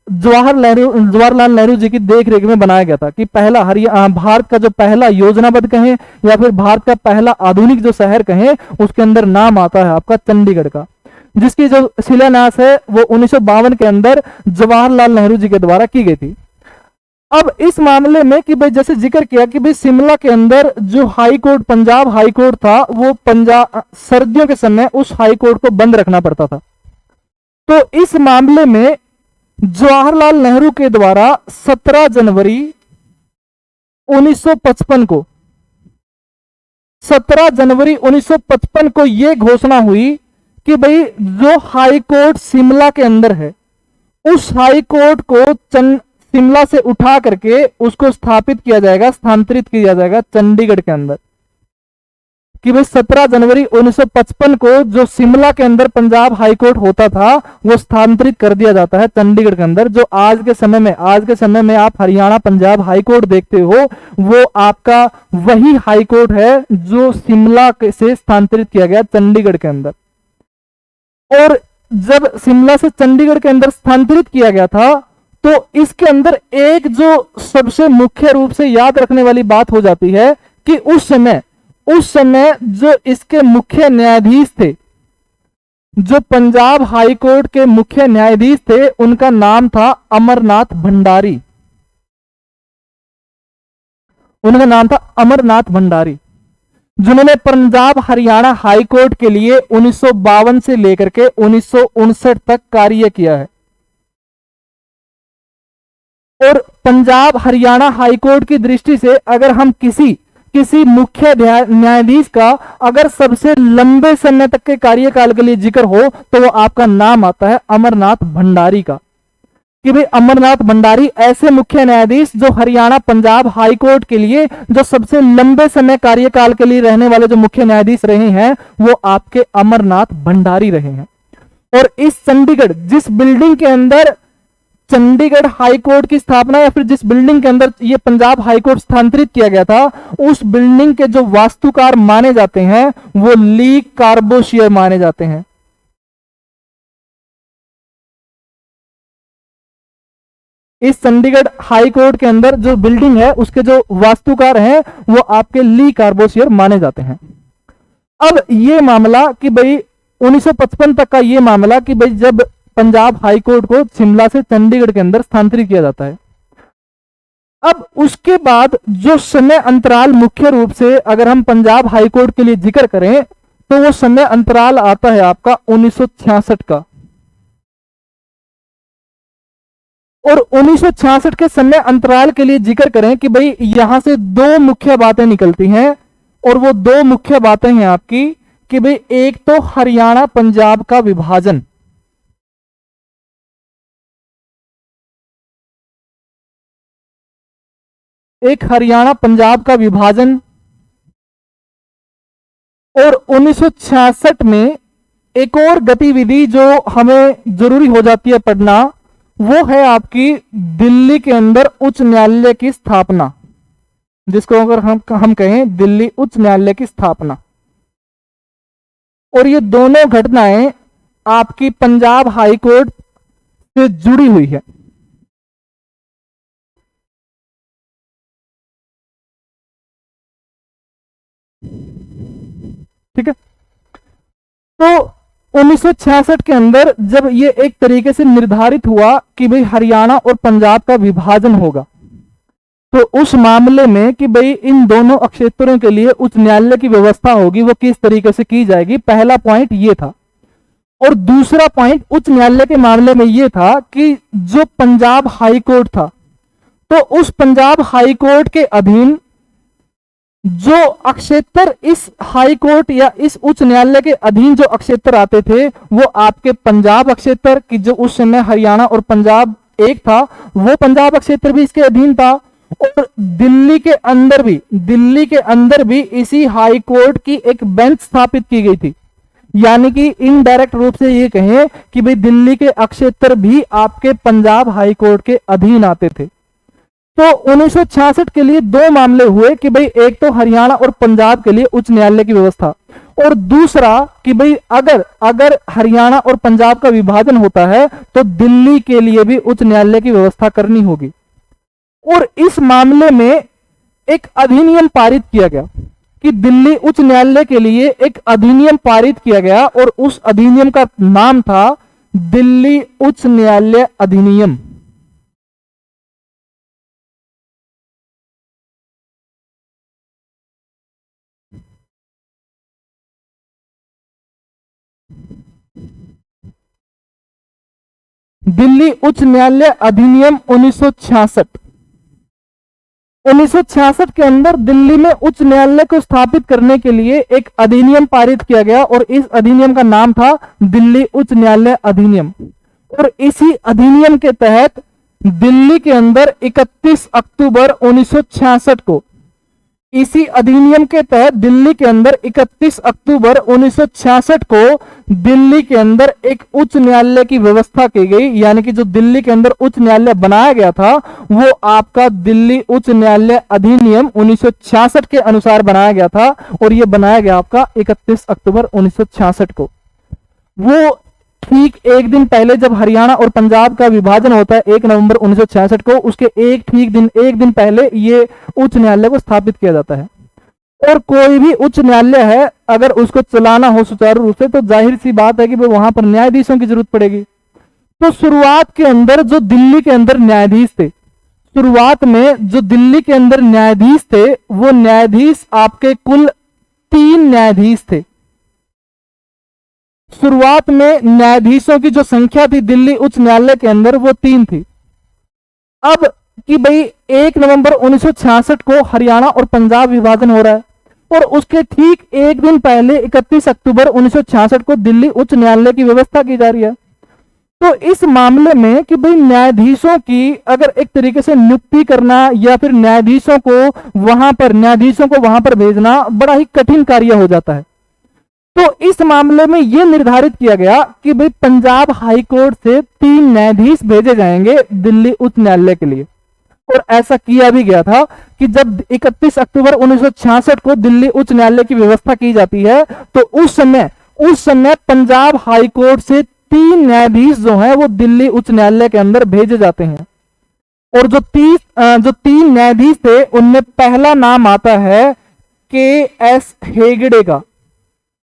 जवाहरलाल नेहरू जी की देखरेख में बनाया गया था कि पहला भारत का जो पहला योजनाबद्ध कहें या फिर भारत का पहला आधुनिक जो शहर कहें, उसके अंदर नाम आता है आपका चंडीगढ़ का, जिसकी जो शिलान्यास है वो 1952 के अंदर जवाहरलाल नेहरू जी के द्वारा की गई थी। अब इस मामले में कि भाई जैसे जिक्र किया कि भाई शिमला के अंदर जो high court, Punjab high court था, वो पंजाब सर्दियों के समय उस हाई कोर्ट को बंद रखना पड़ता था। तो इस मामले में जवाहरलाल नेहरू के द्वारा 17 जनवरी 1955 को 17 जनवरी 1955 को यह घोषणा हुई कि भाई जो हाई कोर्ट शिमला के अंदर है, उस हाई कोर्ट को शिमला से उठा करके उसको स्थापित किया जाएगा, स्थानांतरित किया जाएगा चंडीगढ़ के अंदर। कि भाई 17 जनवरी 1955 को जो शिमला के अंदर पंजाब हाई कोर्ट होता था, वो स्थानांतरित कर दिया जाता है चंडीगढ़ के अंदर। जो आज के समय में आप हरियाणा पंजाब हाई कोर्ट देखते हो, वो आपका वही हाई कोर्ट है जो शिमला से स्थानांतरित किया गया चंडीगढ़ के अंदर। और जब शिमला से चंडीगढ़ के अंदर स्थानांतरित किया गया था, तो इसके अंदर एक जो सबसे मुख्य रूप से याद रखने वाली बात हो जाती है कि उस समय जो इसके मुख्य न्यायाधीश थे, जो पंजाब हाई कोर्ट के मुख्य न्यायाधीश थे, उनका नाम था अमरनाथ भंडारी। उनका नाम था अमरनाथ भंडारी, जिन्होंने पंजाब हरियाणा हाई कोर्ट के लिए 1952 से लेकर के 1959 तक कार्य किया है। और पंजाब हरियाणा हाई कोर्ट की दृष्टि से अगर हम किसी मुख्य न्यायाधीश का अगर सबसे लंबे समय तक के कार्यकाल के लिए जिक्र हो, तो वो आपका नाम आता है अमरनाथ भंडारी का। कि भाई अमरनाथ भंडारी ऐसे मुख्य न्यायाधीश जो हरियाणा पंजाब हाई कोर्ट के लिए जो सबसे लंबे समय कार्यकाल के लिए रहने वाले जो मुख्य न्यायाधीश रहे हैं, वो आपके अमरनाथ भंडारी रहे हैं। और इस चंडीगढ़, जिस बिल्डिंग के अंदर चंडीगढ़ हाई कोर्ट की स्थापना या फिर जिस बिल्डिंग के अंदर ये पंजाब हाई कोर्ट स्थानांतरित किया गया था, उस बिल्डिंग के जो वास्तुकार माने जाते हैं, वो ली कार्बोशियर माने जाते हैं। इस चंडीगढ़ हाई कोर्ट के अंदर जो बिल्डिंग है, उसके जो वास्तुकार हैं, वो आपके ली कार्बोशियर माने जाते हैं। अब ये मामला कि भाई 1955 तक का ये मामला कि भाई जब पंजाब हाई कोर्ट को शिमला से चंडीगढ़ के अंदर स्थानांतरित किया जाता है। अब उसके बाद जो समय अंतराल मुख्य रूप से अगर हम पंजाब हाई कोर्ट के लिए जिक्र करें, तो वो समय अंतराल आता है आपका 1966 का। और 1966 के समय अंतराल के लिए जिक्र करें कि भाई यहां से दो मुख्य बातें निकलती हैं, और वो दो मुख्य बातें हैं आपकी कि भाई एक तो हरियाणा पंजाब का विभाजन, एक हरियाणा पंजाब का विभाजन, और 1966 में एक और गतिविधि जो हमें जरूरी हो जाती है पढ़ना, वो है आपकी दिल्ली के अंदर उच्च न्यायालय की स्थापना, जिसको अगर हम कहें दिल्ली उच्च न्यायालय की स्थापना। और ये दोनों घटनाएं आपकी पंजाब हाई कोर्ट से जुड़ी हुई है। ठीक है। तो 1966 के अंदर जब ये एक तरीके से निर्धारित हुआ कि भाई हरियाणा और पंजाब का विभाजन होगा, तो उस मामले में कि भाई इन दोनों क्षेत्रों के लिए उच्च न्यायालय की व्यवस्था होगी, वो किस तरीके से की जाएगी, पहला पॉइंट ये था। और दूसरा पॉइंट उच्च न्यायालय के मामले में ये था कि जो पंजाब हाई कोर्ट था, तो उस पंजाब हाई कोर्ट के अधीन जो अक्षेत्र इस हाई कोर्ट या इस उच्च न्यायालय के अधीन जो अक्षेत्र आते थे, वो आपके पंजाब अक्षेत्र की जो उस समय हरियाणा और पंजाब एक था, वो पंजाब अक्षेत्र भी इसके अधीन था। और दिल्ली के अंदर भी इसी हाई कोर्ट की एक बेंच स्थापित की गई थी। यानी कि इनडायरेक्ट रूप से ये कहें कि भाई दिल्ली के अक्षेत्र भी आपके पंजाब हाई कोर्ट के अधीन आते थे। तो 1966 के लिए दो मामले हुए कि भाई एक तो हरियाणा और पंजाब के लिए उच्च न्यायालय की व्यवस्था, और दूसरा कि भाई अगर हरियाणा और पंजाब का विभाजन होता है तो दिल्ली के लिए भी उच्च न्यायालय की व्यवस्था करनी होगी। और इस मामले में एक अधिनियम पारित किया गया कि दिल्ली उच्च न्यायालय के लिए एक अधिनियम पारित किया गया, और उस अधिनियम का नाम था दिल्ली उच्च न्यायालय अधिनियम। दिल्ली उच्च न्यायालय अधिनियम 1966। 1966 के अंदर दिल्ली में उच्च न्यायालय को स्थापित करने के लिए एक अधिनियम पारित किया गया और इस अधिनियम का नाम था दिल्ली उच्च न्यायालय अधिनियम। और इसी अधिनियम के तहत दिल्ली के अंदर 31 अक्टूबर 1966 को, इसी अधिनियम के तहत दिल्ली के अंदर 31 अक्टूबर 1966 को दिल्ली के अंदर एक उच्च न्यायालय की व्यवस्था की गई। यानी कि जो दिल्ली के अंदर उच्च न्यायालय बनाया गया था वो आपका दिल्ली उच्च न्यायालय अधिनियम 1966 के अनुसार बनाया गया था और ये बनाया गया आपका 31 अक्टूबर 1966 को। वो ठीक एक दिन पहले जब हरियाणा और पंजाब का विभाजन होता है 1 नवंबर 1966 को, उसके एक दिन पहले ये उच्च न्यायालय को स्थापित किया जाता है। और कोई भी उच्च न्यायालय है अगर उसको चलाना हो सुचारू रूप से तो जाहिर सी बात है कि वहां पर न्यायाधीशों की जरूरत पड़ेगी। तो शुरुआत के अंदर जो दिल्ली के अंदर न्यायाधीश थे, शुरुआत में जो दिल्ली के अंदर न्यायाधीश थे वो न्यायाधीश आपके कुल 3 न्यायाधीश थे। शुरुआत में न्यायाधीशों की जो संख्या थी दिल्ली उच्च न्यायालय के अंदर वो 3 थी। अब कि भाई 1 नवंबर 1966 को हरियाणा और पंजाब विभाजन हो रहा है और उसके ठीक एक दिन पहले 31 अक्टूबर 1966 को दिल्ली उच्च न्यायालय की व्यवस्था की जा रही है। तो इस मामले में कि भाई न्यायाधीशों की अगर एक तरीके से नियुक्ति करना या फिर न्यायाधीशों को वहां पर भेजना बड़ा ही कठिन कार्य हो जाता है। तो इस मामले में यह निर्धारित किया गया कि भाई पंजाब हाईकोर्ट से 3 न्यायाधीश भेजे जाएंगे दिल्ली उच्च न्यायालय के लिए। और ऐसा किया भी गया था कि जब 31 अक्टूबर 1966 को दिल्ली उच्च न्यायालय की व्यवस्था की जाती है तो उस समय पंजाब हाईकोर्ट से 3 न्यायाधीश जो हैं वो दिल्ली उच्च न्यायालय के अंदर भेजे जाते हैं। और जो 3 न्यायाधीश थे उनमें पहला नाम आता है के.एस. हेगड़े का।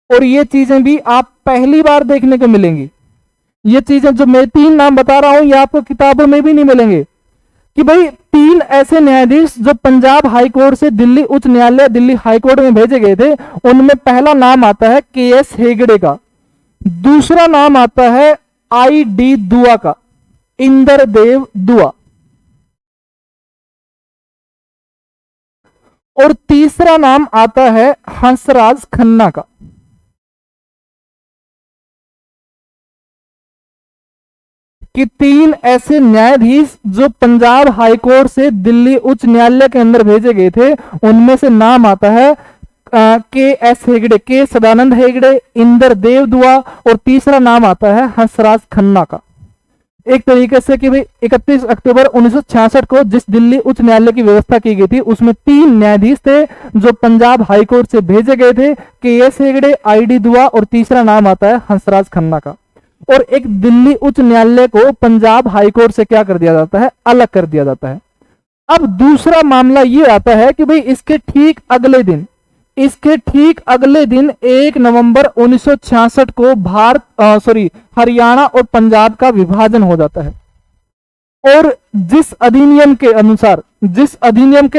और ये चीजें भी आप पहली बार देखने को मिलेंगी। ये चीजें जो मैं 3 नाम बता रहा हूं ये आपको किताबों में भी नहीं मिलेंगे कि भाई 3 ऐसे न्यायाधीश जो पंजाब हाईकोर्ट से दिल्ली उच्च न्यायालय दिल्ली हाईकोर्ट में भेजे गए थे उनमें पहला नाम आता है के.एस. हेगड़े का, दूसरा नाम आता है आई.डी. दुआ का, इंद्रदेव दुआ, और तीसरा नाम आता है हंसराज खन्ना का। कि 3 ऐसे न्यायाधीश जो पंजाब हाईकोर्ट से दिल्ली उच्च न्यायालय के अंदर भेजे गए थे उनमें से नाम आता है के.एस. हेगड़े, के सदानंद हेगड़े, इंद्रदेव दुआ, और तीसरा नाम आता है हंसराज खन्ना का। एक तरीके से कि भाई 31 अक्टूबर 1966 को जिस दिल्ली उच्च न्यायालय की व्यवस्था की गई थी उसमें 3 न्यायाधीश थे जो पंजाब हाईकोर्ट से भेजे गए थे, के.एस. हेगड़े, आई.डी. दुआ, और तीसरा नाम आता है हंसराज खन्ना का। और एक दिल्ली उच्च न्यायालय को पंजाब हाईकोर्ट से क्या कर दिया जाता है, अलग कर दिया जाता है। अब दूसरा मामला यह आता है कि भाई इसके ठीक अगले दिन 1 नवंबर 1966 को हरियाणा और पंजाब का विभाजन हो जाता है। और जिस अधिनियम के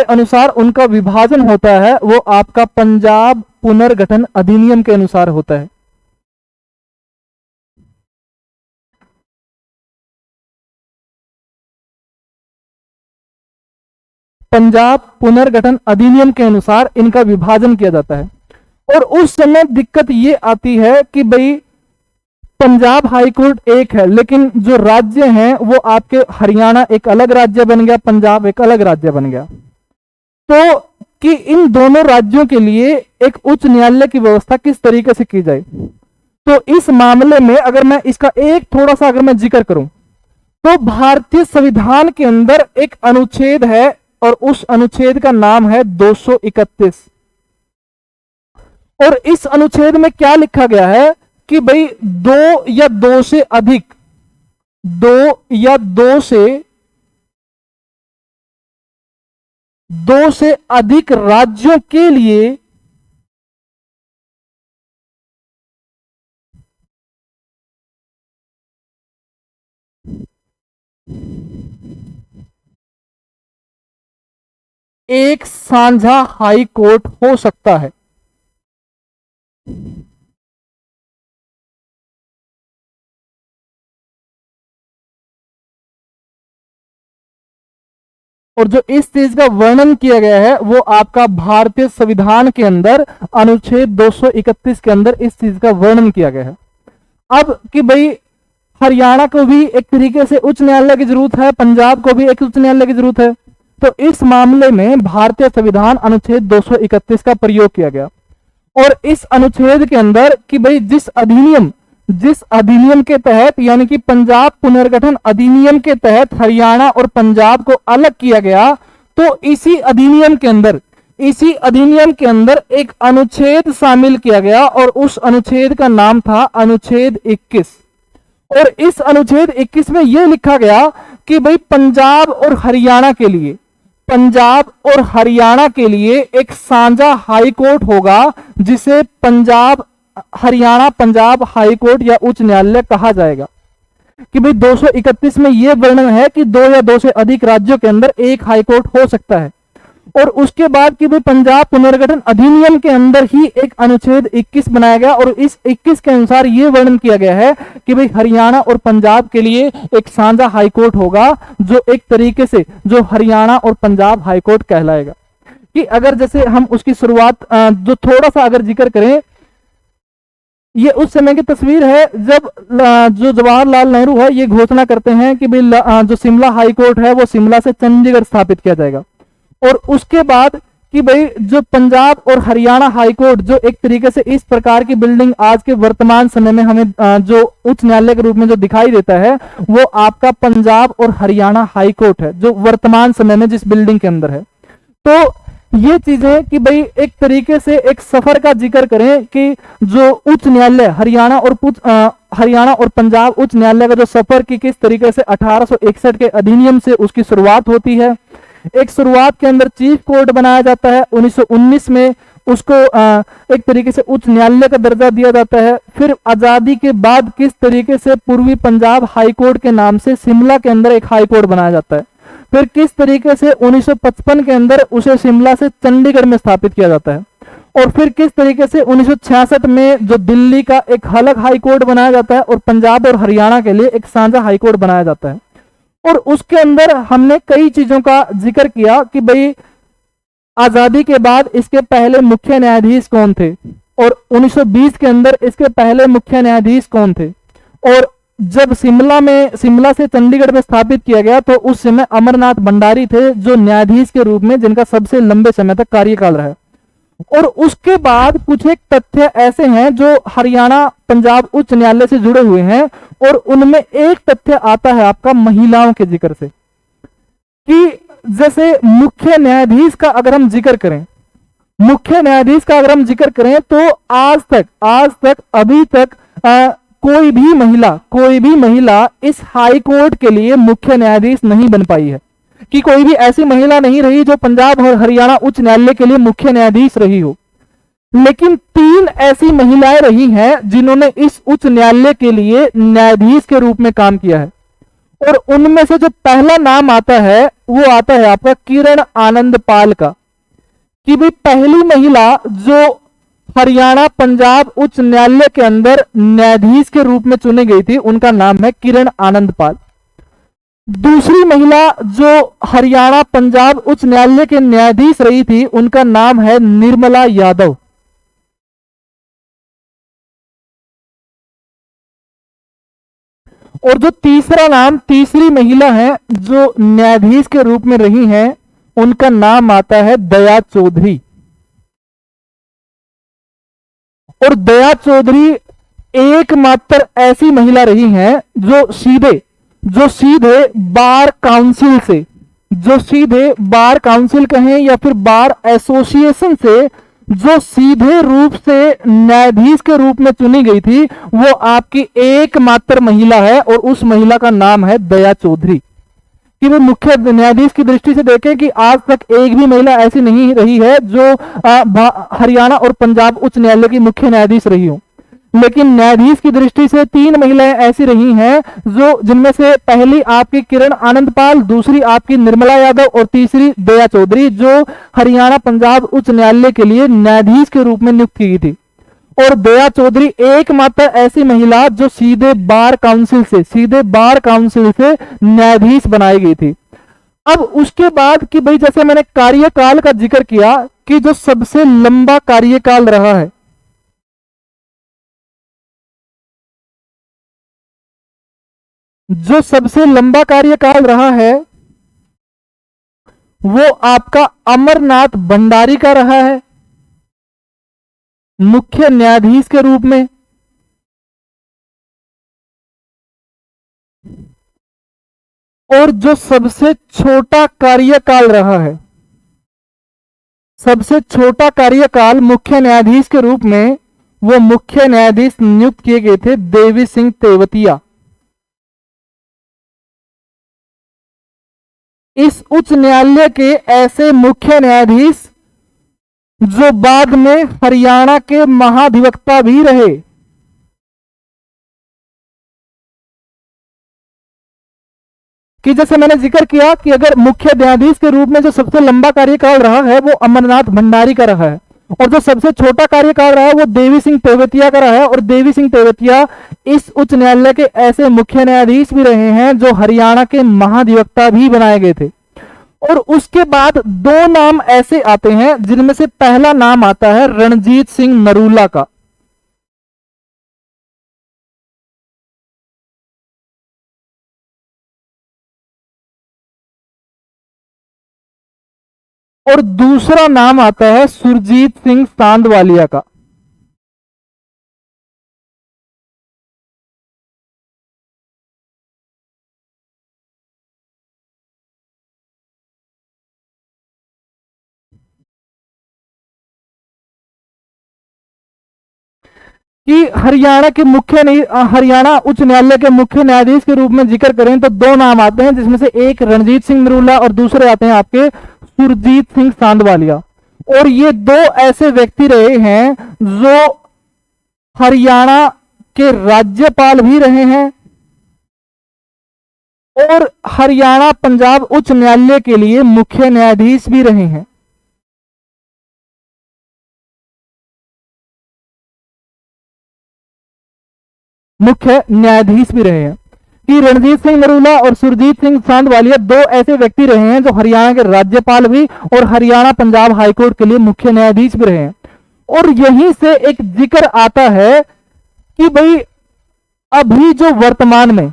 अनुसार उनका विभाजन होता है वो आपका पंजाब पुनर्गठन अधिनियम के अनुसार होता है। पंजाब पुनर्गठन अधिनियम के अनुसार इनका विभाजन किया जाता है। और उस समय दिक्कत ये आती है कि भाई पंजाब हाईकोर्ट एक है लेकिन जो राज्य हैं वो आपके हरियाणा एक अलग राज्य बन गया, पंजाब एक अलग राज्य बन गया। तो कि इन दोनों राज्यों के लिए एक उच्च न्यायालय की व्यवस्था किस तरीके से की जाए। तो इस मामले में अगर मैं इसका एक थोड़ा सा अगर मैं जिक्र करूं तो भारतीय संविधान के अंदर एक अनुच्छेद है और उस अनुच्छेद का नाम है 231। और इस अनुच्छेद में क्या लिखा गया है कि भाई 2 या 2 से अधिक राज्यों के लिए एक साझा हाई कोर्ट हो सकता है। और जो इस चीज का वर्णन किया गया है वो आपका भारतीय संविधान के अंदर अनुच्छेद 231 के अंदर इस चीज का वर्णन किया गया है। अब कि भाई हरियाणा को भी एक तरीके से उच्च न्यायालय की जरूरत है, पंजाब को भी एक उच्च न्यायालय की जरूरत है, तो इस मामले में भारतीय संविधान अनुच्छेद 231 का प्रयोग किया गया। और इस अनुच्छेद के अंदर कि भाई जिस अधिनियम के तहत यानी कि पंजाब पुनर्गठन अधिनियम के तहत हरियाणा और पंजाब को अलग किया गया, तो इसी अधिनियम के अंदर एक अनुच्छेद शामिल किया गया और उस अनुच्छेद का नाम था अनुच्छेद 21। और इस अनुच्छेद 21 में यह लिखा गया कि भाई पंजाब और हरियाणा के लिए एक साझा हाई कोर्ट होगा जिसे हरियाणा पंजाब हाई कोर्ट या उच्च न्यायालय कहा जाएगा। कि भाई 231 में यह वर्णन है कि 2 या 2 से अधिक राज्यों के अंदर एक हाई कोर्ट हो सकता है। और उसके बाद कि भाई पंजाब पुनर्गठन अधिनियम के अंदर ही एक अनुच्छेद 21 बनाया गया और इस 21 के अनुसार यह वर्णन किया गया है कि भाई हरियाणा और पंजाब के लिए एक साझा हाई कोर्ट होगा जो एक तरीके से जो हरियाणा और पंजाब हाई कोर्ट कहलाएगा। कि अगर जैसे हम उसकी शुरुआत जो थोड़ा सा अगर जिक्र करें, ये उस समय की तस्वीर है जब जो जवाहरलाल नेहरू है ये घोषणा करते हैं कि भाई जो शिमला हाई कोर्ट है वो शिमला से चंडीगढ़ स्थापित किया जाएगा। और उसके बाद कि भाई जो पंजाब और हरियाणा हाई कोर्ट जो एक तरीके से इस प्रकार की बिल्डिंग आज के वर्तमान समय में हमें जो उच्च न्यायालय के रूप में जो दिखाई देता है वो आपका पंजाब और हरियाणा हाई कोर्ट है जो वर्तमान समय में जिस बिल्डिंग के अंदर है। तो ये चीजें कि भाई एक तरीके से एक सफर का जिक्र करें कि जो उच्च न्यायालय हरियाणा और पंजाब उच्च न्यायालय का जो सफर की किस तरीके से 1861 के अधिनियम से उसकी शुरुआत होती है। एक शुरुआत के अंदर चीफ कोर्ट बनाया जाता है, 1919 में उसको एक तरीके से उच्च न्यायालय का दर्जा दिया जाता है। फिर आजादी के बाद किस तरीके से पूर्वी पंजाब हाई कोर्ट के नाम से शिमला के अंदर एक हाई कोर्ट बनाया जाता है। फिर किस तरीके से 1955 के अंदर उसे शिमला से चंडीगढ़ में स्थापित किया जाता है। और फिर किस तरीके से 1966 में जो दिल्ली का एक अलग हाई कोर्ट बनाया जाता है और पंजाब और हरियाणा के लिए एक साझा हाई कोर्ट बनाया जाता है। और उसके अंदर हमने कई चीजों का जिक्र किया कि भाई आजादी के बाद इसके पहले मुख्य न्यायाधीश कौन थे और 1920 के अंदर इसके पहले मुख्य न्यायाधीश कौन थे। और जब शिमला से चंडीगढ़ में स्थापित किया गया तो उस समय अमरनाथ भंडारी थे जो न्यायाधीश के रूप में जिनका सबसे लंबे समय तक कार्यकाल रहा। और उसके बाद कुछ एक तथ्य ऐसे हैं जो हरियाणा पंजाब उच्च न्यायालय से जुड़े हुए हैं और उनमें एक तथ्य आता है आपका महिलाओं के जिक्र से कि जैसे मुख्य न्यायाधीश का अगर हम जिक्र करें तो आज तक अभी तक कोई भी महिला इस हाई कोर्ट के लिए मुख्य न्यायाधीश नहीं बन पाई है कि कोई भी ऐसी महिला नहीं रही जो पंजाब और हरियाणा उच्च न्यायालय के लिए मुख्य न्यायाधीश रही हो। लेकिन 3 ऐसी महिलाएं रही हैं जिन्होंने इस उच्च न्यायालय के लिए न्यायाधीश के रूप में काम किया है। और उनमें से जो पहला नाम आता है वो आता है आपका किरण आनंद पाल का। कि भाई पहली महिला जो हरियाणा पंजाब उच्च न्यायालय के अंदर न्यायाधीश के रूप में चुनी गई थी उनका नाम है किरण आनंद पाल। दूसरी महिला जो हरियाणा पंजाब उच्च न्यायालय के न्यायाधीश रही थी उनका नाम है निर्मला यादव। और जो तीसरी महिला है जो न्यायाधीश के रूप में रही हैं उनका नाम आता है दया चौधरी। और दया चौधरी एकमात्र ऐसी महिला रही हैं जो सीधे बार काउंसिल कहें या फिर बार एसोसिएशन से जो सीधे रूप से न्यायाधीश के रूप में चुनी गई थी वो आपकी एकमात्र महिला है और उस महिला का नाम है दया चौधरी। कि वो मुख्य न्यायाधीश की दृष्टि से देखें कि आज तक एक भी महिला ऐसी नहीं रही है जो हरियाणा और पंजाब उच्च न्यायालय की मुख्य न्यायाधीश रही हो। लेकिन न्यायाधीश की दृष्टि से 3 महिलाएं ऐसी रही हैं जो जिनमें से पहली आपकी किरण आनंद पाल, दूसरी आपकी निर्मला यादव और तीसरी दया चौधरी जो हरियाणा पंजाब उच्च न्यायालय के लिए न्यायाधीश के रूप में नियुक्त की गई थी। और दया चौधरी एकमात्र ऐसी महिला जो सीधे बार काउंसिल से न्यायाधीश बनाई गई थी। अब उसके बाद कि भाई जैसे मैंने कार्यकाल का जिक्र किया कि जो सबसे लंबा कार्यकाल रहा है, जो सबसे लंबा कार्यकाल रहा है वो आपका अमरनाथ भंडारी का रहा है मुख्य न्यायाधीश के रूप में। और जो सबसे छोटा कार्यकाल रहा है, सबसे छोटा कार्यकाल मुख्य न्यायाधीश के रूप में, वो मुख्य न्यायाधीश नियुक्त किए गए थे देवी सिंह तेवतिया। इस उच्च न्यायालय के ऐसे मुख्य न्यायाधीश जो बाद में हरियाणा के महाधिवक्ता भी रहे। कि जैसे मैंने जिक्र किया कि अगर मुख्य न्यायाधीश के रूप में जो सबसे लंबा कार्यकाल रहा है वो अमरनाथ भंडारी का रहा है, और जो सबसे छोटा कार्यकाल रहा है वो देवी सिंह तेवतिया का रहा है। और देवी सिंह तेवतिया इस उच्च न्यायालय के ऐसे मुख्य न्यायाधीश भी रहे हैं जो हरियाणा के महाधिवक्ता भी बनाए गए थे। और उसके बाद दो नाम ऐसे आते हैं जिनमें से पहला नाम आता है रणजीत सिंह नरूला का। और दूसरा नाम आता है सुरजीत सिंह सांधवालिया का। कि हरियाणा के हरियाणा उच्च न्यायालय के मुख्य न्यायाधीश के रूप में जिक्र करें तो दो नाम आते हैं, जिसमें से एक रणजीत सिंह नरूला और दूसरे आते हैं आपके सुरजीत सिंह सांधवालिया। और ये दो ऐसे व्यक्ति रहे हैं जो हरियाणा के राज्यपाल भी रहे हैं और हरियाणा पंजाब उच्च न्यायालय के लिए मुख्य न्यायाधीश भी रहे हैं। मुख्य न्यायाधीश भी रहे हैं कि रणजीत सिंह नरूला और सुरजीत सिंह सांधवालिया दो ऐसे व्यक्ति रहे हैं जो हरियाणा के राज्यपाल भी और हरियाणा पंजाब हाईकोर्ट के लिए मुख्य न्यायाधीश भी रहे हैं। और यहीं से एक जिक्र आता है कि भाई अभी जो वर्तमान में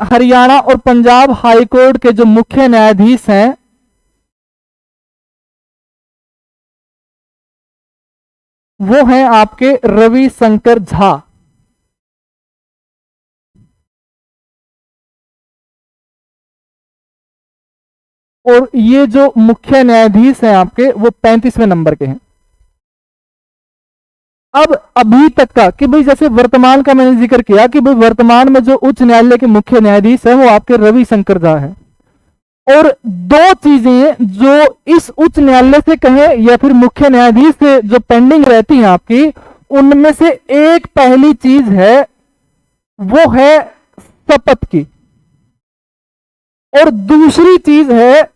हरियाणा और पंजाब हाईकोर्ट के जो मुख्य न्यायाधीश हैं वो हैं आपके रविशंकर झा। और ये जो मुख्य न्यायाधीश हैं आपके वो 35वें नंबर के हैं। अब अभी तक का कि भाई जैसे वर्तमान का मैंने जिक्र किया कि भाई वर्तमान में जो उच्च न्यायालय के मुख्य न्यायाधीश है वो आपके रविशंकर झा है। और दो चीजें जो इस उच्च न्यायालय से कहें या फिर मुख्य न्यायाधीश से जो पेंडिंग रहती हैं आपकी, उनमें से एक पहली चीज है वो है शपथ की, और दूसरी चीज है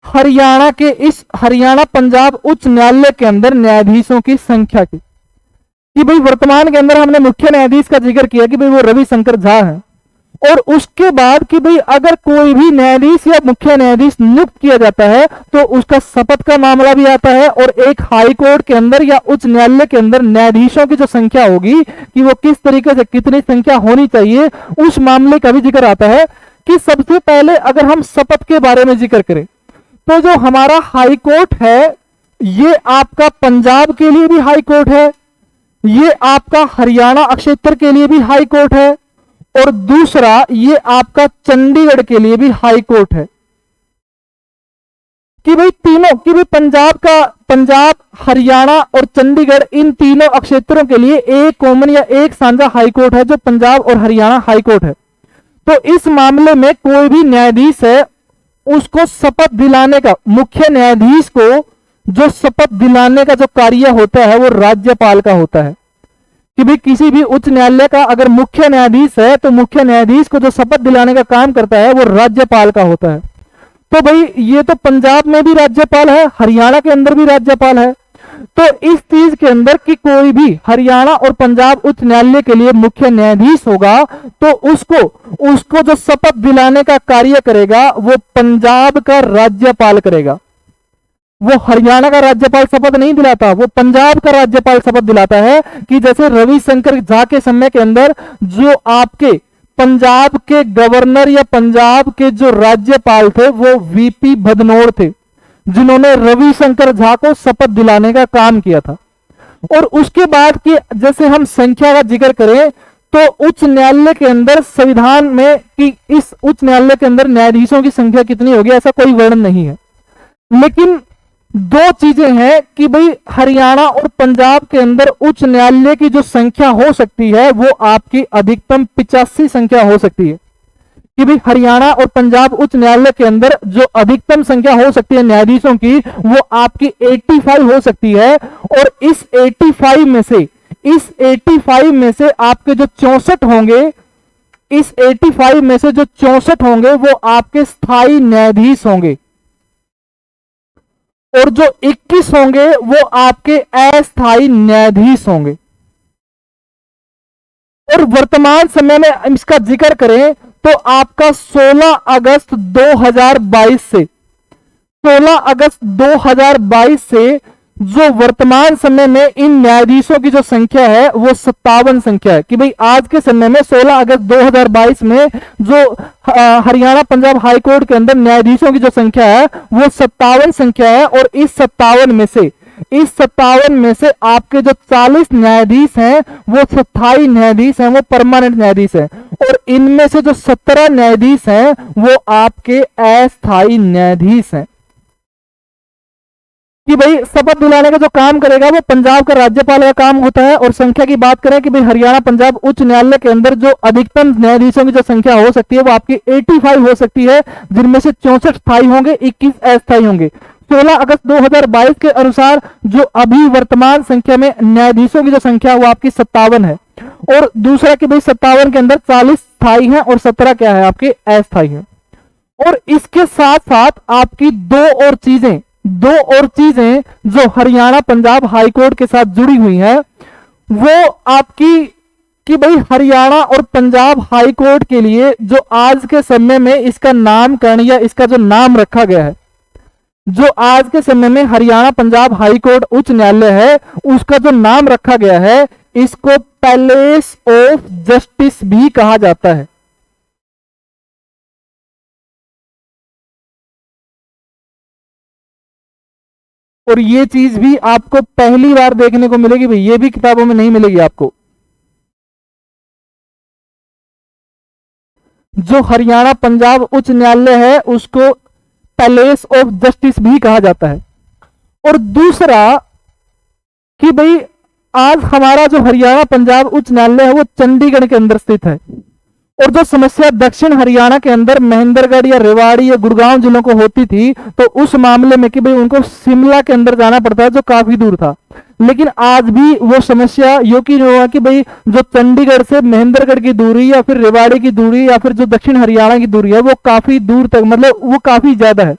हरियाणा पंजाब उच्च न्यायालय के अंदर न्यायाधीशों की संख्या की। कि भाई वर्तमान के अंदर हमने मुख्य न्यायाधीश का जिक्र किया कि भाई वो रविशंकर झा है, और उसके बाद कि भाई अगर कोई भी न्यायाधीश या मुख्य न्यायाधीश नियुक्त किया जाता है तो उसका शपथ का मामला भी आता है, और एक हाई कोर्ट के अंदर या उच्च न्यायालय के अंदर न्यायाधीशों की जो संख्या होगी कि वो किस तरीके से कितनी संख्या होनी चाहिए उस मामले का भी जिक्र आता है। कि सबसे पहले अगर हम शपथ के बारे में जिक्र करें तो जो हमारा हाई कोर्ट है ये आपका पंजाब के लिए भी हाई कोर्ट है, ये आपका हरियाणा क्षेत्र के लिए भी हाई कोर्ट है, और दूसरा ये आपका चंडीगढ़ के लिए भी हाई कोर्ट है। कि भाई पंजाब हरियाणा और चंडीगढ़ इन तीनों क्षेत्रों के लिए एक कॉमन या एक साझा हाई कोर्ट है जो पंजाब और हरियाणा हाई कोर्ट है। तो इस मामले में कोई भी न्यायाधीश है उसको शपथ दिलाने का, मुख्य न्यायाधीश को जो शपथ दिलाने का जो कार्य होता है वो राज्यपाल का होता है। कि भाई किसी भी उच्च न्यायालय का अगर मुख्य न्यायाधीश है तो मुख्य न्यायाधीश को जो शपथ दिलाने का काम करता है वो राज्यपाल का होता है। तो भाई ये तो पंजाब में भी राज्यपाल है, हरियाणा के अंदर भी राज्यपाल है, तो इस चीज के अंदर कि कोई भी हरियाणा और पंजाब उच्च न्यायालय के लिए मुख्य न्यायाधीश होगा तो उसको जो शपथ दिलाने का कार्य करेगा वो पंजाब का राज्यपाल करेगा। वो हरियाणा का राज्यपाल शपथ नहीं दिलाता, वो पंजाब का राज्यपाल शपथ दिलाता है। कि जैसे रविशंकर झा के समय के अंदर जो आपके पंजाब के गवर्नर या पंजाब के जो राज्यपाल थे वो वीपी भदनौर थे, जिन्होंने रविशंकर झा को शपथ दिलाने का काम किया था। और उसके बाद की जैसे हम संख्या का जिक्र करें तो उच्च न्यायालय के अंदर संविधान में कि इस उच्च न्यायालय के अंदर न्यायाधीशों की संख्या कितनी होगी ऐसा कोई वर्णन नहीं है। लेकिन दो चीजें हैं कि भाई हरियाणा और पंजाब के अंदर उच्च न्यायालय की जो संख्या हो सकती है वो आपकी अधिकतम 85 संख्या हो सकती है। कि भाई हरियाणा और पंजाब उच्च न्यायालय के अंदर जो अधिकतम संख्या हो सकती है न्यायाधीशों की वो आपकी 85 हो सकती है। और इस 85 में से आपके जो 64 होंगे, इस 85 में से जो 64 होंगे वो आपके स्थायी न्यायाधीश होंगे और जो 21 होंगे वो आपके अस्थायी न्यायाधीश होंगे। और वर्तमान समय में इसका जिक्र करें तो आपका 16 अगस्त 2022 से 16 अगस्त 2022 से जो वर्तमान समय में इन न्यायाधीशों की जो संख्या है वो 57 संख्या है। कि भाई आज के समय में 16 अगस्त 2022 में जो हरियाणा पंजाब हाई कोर्ट के अंदर न्यायाधीशों की जो संख्या है वो 57 संख्या है। और इस 57 में से आपके जो 40 न्यायाधीश हैं वो स्थायी न्यायाधीश हैं, वो परमानेंट न्यायाधीश हैं। और इनमें से जो 17 न्यायाधीश हैं वो आपके अस्थायी न्यायाधीश हैं। कि भाई शपथ दिलाने का जो काम करेगा वो पंजाब का राज्यपाल का काम होता है। और संख्या की बात करें कि भाई हरियाणा पंजाब उच्च न्यायालय के अंदर जो अधिकतम न्यायाधीशों की जो संख्या हो सकती है वो आपकी 85 हो सकती है, जिनमें से 64 स्थायी होंगे, 21 अस्थायी होंगे। 16 अगस्त 2022 के अनुसार जो अभी वर्तमान संख्या में न्यायाधीशों की जो संख्या वो आपकी 57 है। और दूसरा कि भाई 57 के अंदर 40 स्थायी हैं और 17 क्या है आपके अस्थायी हैं। और इसके साथ साथ आपकी दो और चीजें जो हरियाणा पंजाब हाई कोर्ट के साथ जुड़ी हुई हैं वो आपकी कि भाई हरियाणा और पंजाब हाई कोर्ट के लिए जो आज के समय में इसका नामकरण या इसका जो नाम रखा गया है, जो आज के समय में हरियाणा पंजाब हाई कोर्ट उच्च न्यायालय है उसका जो नाम रखा गया है इसको पैलेस ऑफ जस्टिस भी कहा जाता है। और ये चीज भी आपको पहली बार देखने को मिलेगी भाई, ये भी किताबों में नहीं मिलेगी आपको। जो हरियाणा पंजाब उच्च न्यायालय है उसको पैलेस ऑफ जस्टिस भी कहा जाता है। और दूसरा कि भाई आज हमारा जो हरियाणा पंजाब उच्च न्यायालय है वो चंडीगढ़ के अंदर स्थित है। और जो समस्या दक्षिण हरियाणा के अंदर महेंद्रगढ़ या रेवाड़ी या गुड़गांव जिलों को होती थी तो उस मामले में कि भाई उनको शिमला के अंदर जाना पड़ता है जो काफी दूर था। लेकिन आज भी वो समस्या यो कि हुआ कि भाई जो चंडीगढ़ से महेंद्रगढ़ की दूरी या फिर रेवाड़ी की दूरी या फिर जो दक्षिण हरियाणा की दूरी है वो काफी दूर तक मतलब वो काफी ज्यादा है।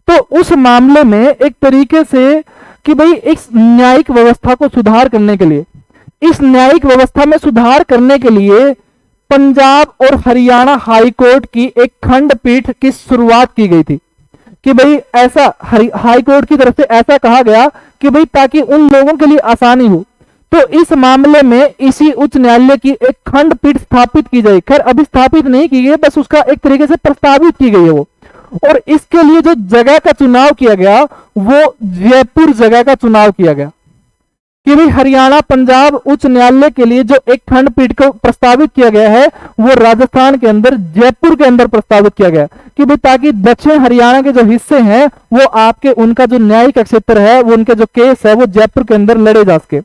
तो उस मामले में एक तरीके से कि भाई इस न्यायिक व्यवस्था को सुधार करने के लिए, इस न्यायिक व्यवस्था में सुधार करने के लिए पंजाब और हरियाणा हाई कोर्ट की एक खंडपीठ की शुरुआत की गई थी। कि भाई ऐसा हाई कोर्ट की तरफ से ऐसा कहा गया कि भाई ताकि उन लोगों के लिए आसानी हो तो इस मामले में इसी उच्च न्यायालय की एक खंडपीठ स्थापित की जाए। खैर अभी स्थापित नहीं की गई, बस उसका एक तरीके से प्रस्तावित की गई है वो। और इसके लिए जो जगह का चुनाव किया गया वो जयपुर जगह का चुनाव किया गया। कि भाई हरियाणा पंजाब उच्च न्यायालय के लिए जो एक खंडपीठ को प्रस्तावित किया गया है वो राजस्थान के अंदर जयपुर के अंदर प्रस्तावित किया गया कि भाई ताकि दक्षिण हरियाणा के जो हिस्से हैं वो आपके उनका जो न्यायिक क्षेत्र है वो उनके जो केस है वो जयपुर के अंदर लड़े जा सके।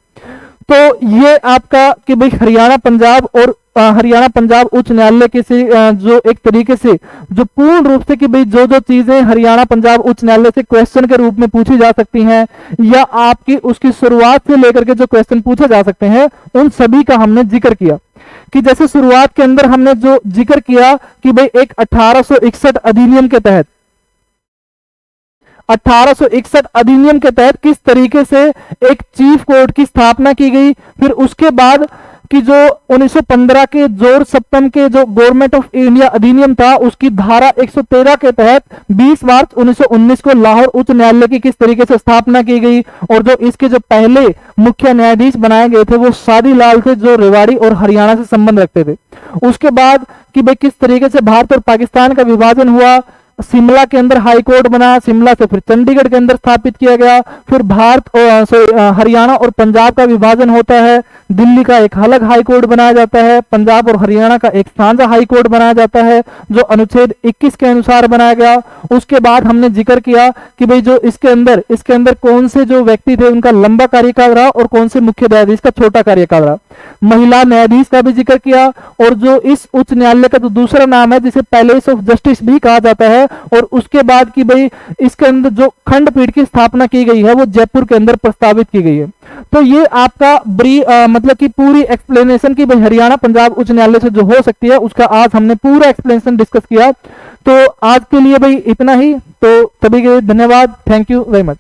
तो ये आपका कि भाई हरियाणा पंजाब उच्च न्यायालय के से जो एक तरीके से जो पूर्ण रूप से कि भाई जो जो चीजें हरियाणा पंजाब उच्च न्यायालय से क्वेश्चन के रूप में पूछी जा सकती हैं या आपकी उसकी शुरुआत से लेकर के जो क्वेश्चन पूछे जा सकते हैं उन सभी का हमने जिक्र किया। कि जैसे शुरुआत के अंदर हमने जो जिक्र किया कि भाई एक 1861 अधिनियम के तहत 1861 अधिनियम के तहत किस तरीके से एक चीफ कोर्ट की स्थापना की गई। फिर उसके बाद कि जो 1915 के जोर सप्तम के जो गवर्नमेंट ऑफ इंडिया अधिनियम था उसकी धारा 113 के तहत 20 मार्च 1919 को लाहौर उच्च न्यायालय की किस तरीके से स्थापना की गई। और जो इसके जो पहले मुख्य न्यायाधीश बनाए गए थे वो शादी लाल थे जो रेवाड़ी और हरियाणा से संबंध रखते थे। उसके बाद कि भाई किस तरीके से भारत और पाकिस्तान का विभाजन हुआ, शिमला के अंदर हाई कोर्ट बना, शिमला से फिर चंडीगढ़ के अंदर स्थापित किया गया। फिर भारत और हरियाणा और पंजाब का विभाजन होता है, दिल्ली का एक अलग हाई कोर्ट बनाया जाता है, पंजाब और हरियाणा का एक साझा हाई कोर्ट बनाया जाता है जो अनुच्छेद 21 के अनुसार बनाया गया। उसके बाद हमने जिक्र किया कि भाई जो इसके अंदर कौन से जो व्यक्ति थे उनका लंबा कार्यकाल रहा और कौन से मुख्य न्यायाधीश का छोटा कार्यकाल रहा। महिला न्यायाधीश का भी जिक्र किया। और जो इस उच्च न्यायालय का जो दूसरा नाम है जिसे पैलेस ऑफ जस्टिस भी कहा जाता है। और उसके बाद कि भाई इसके अंदर जो खंडपीठ की स्थापना की गई है वो जयपुर के अंदर प्रस्तावित की गई है। तो ये आपका मतलब कि पूरी एक्सप्लेनेशन की भाई हरियाणा पंजाब उच्च न्यायालय से जो हो सकती है उसका आज हमने पूरा एक्सप्लेनेशन डिस्कस किया। तो आज के लिए भाई इतना ही। तो सभी के लिए धन्यवाद। Thank you very much.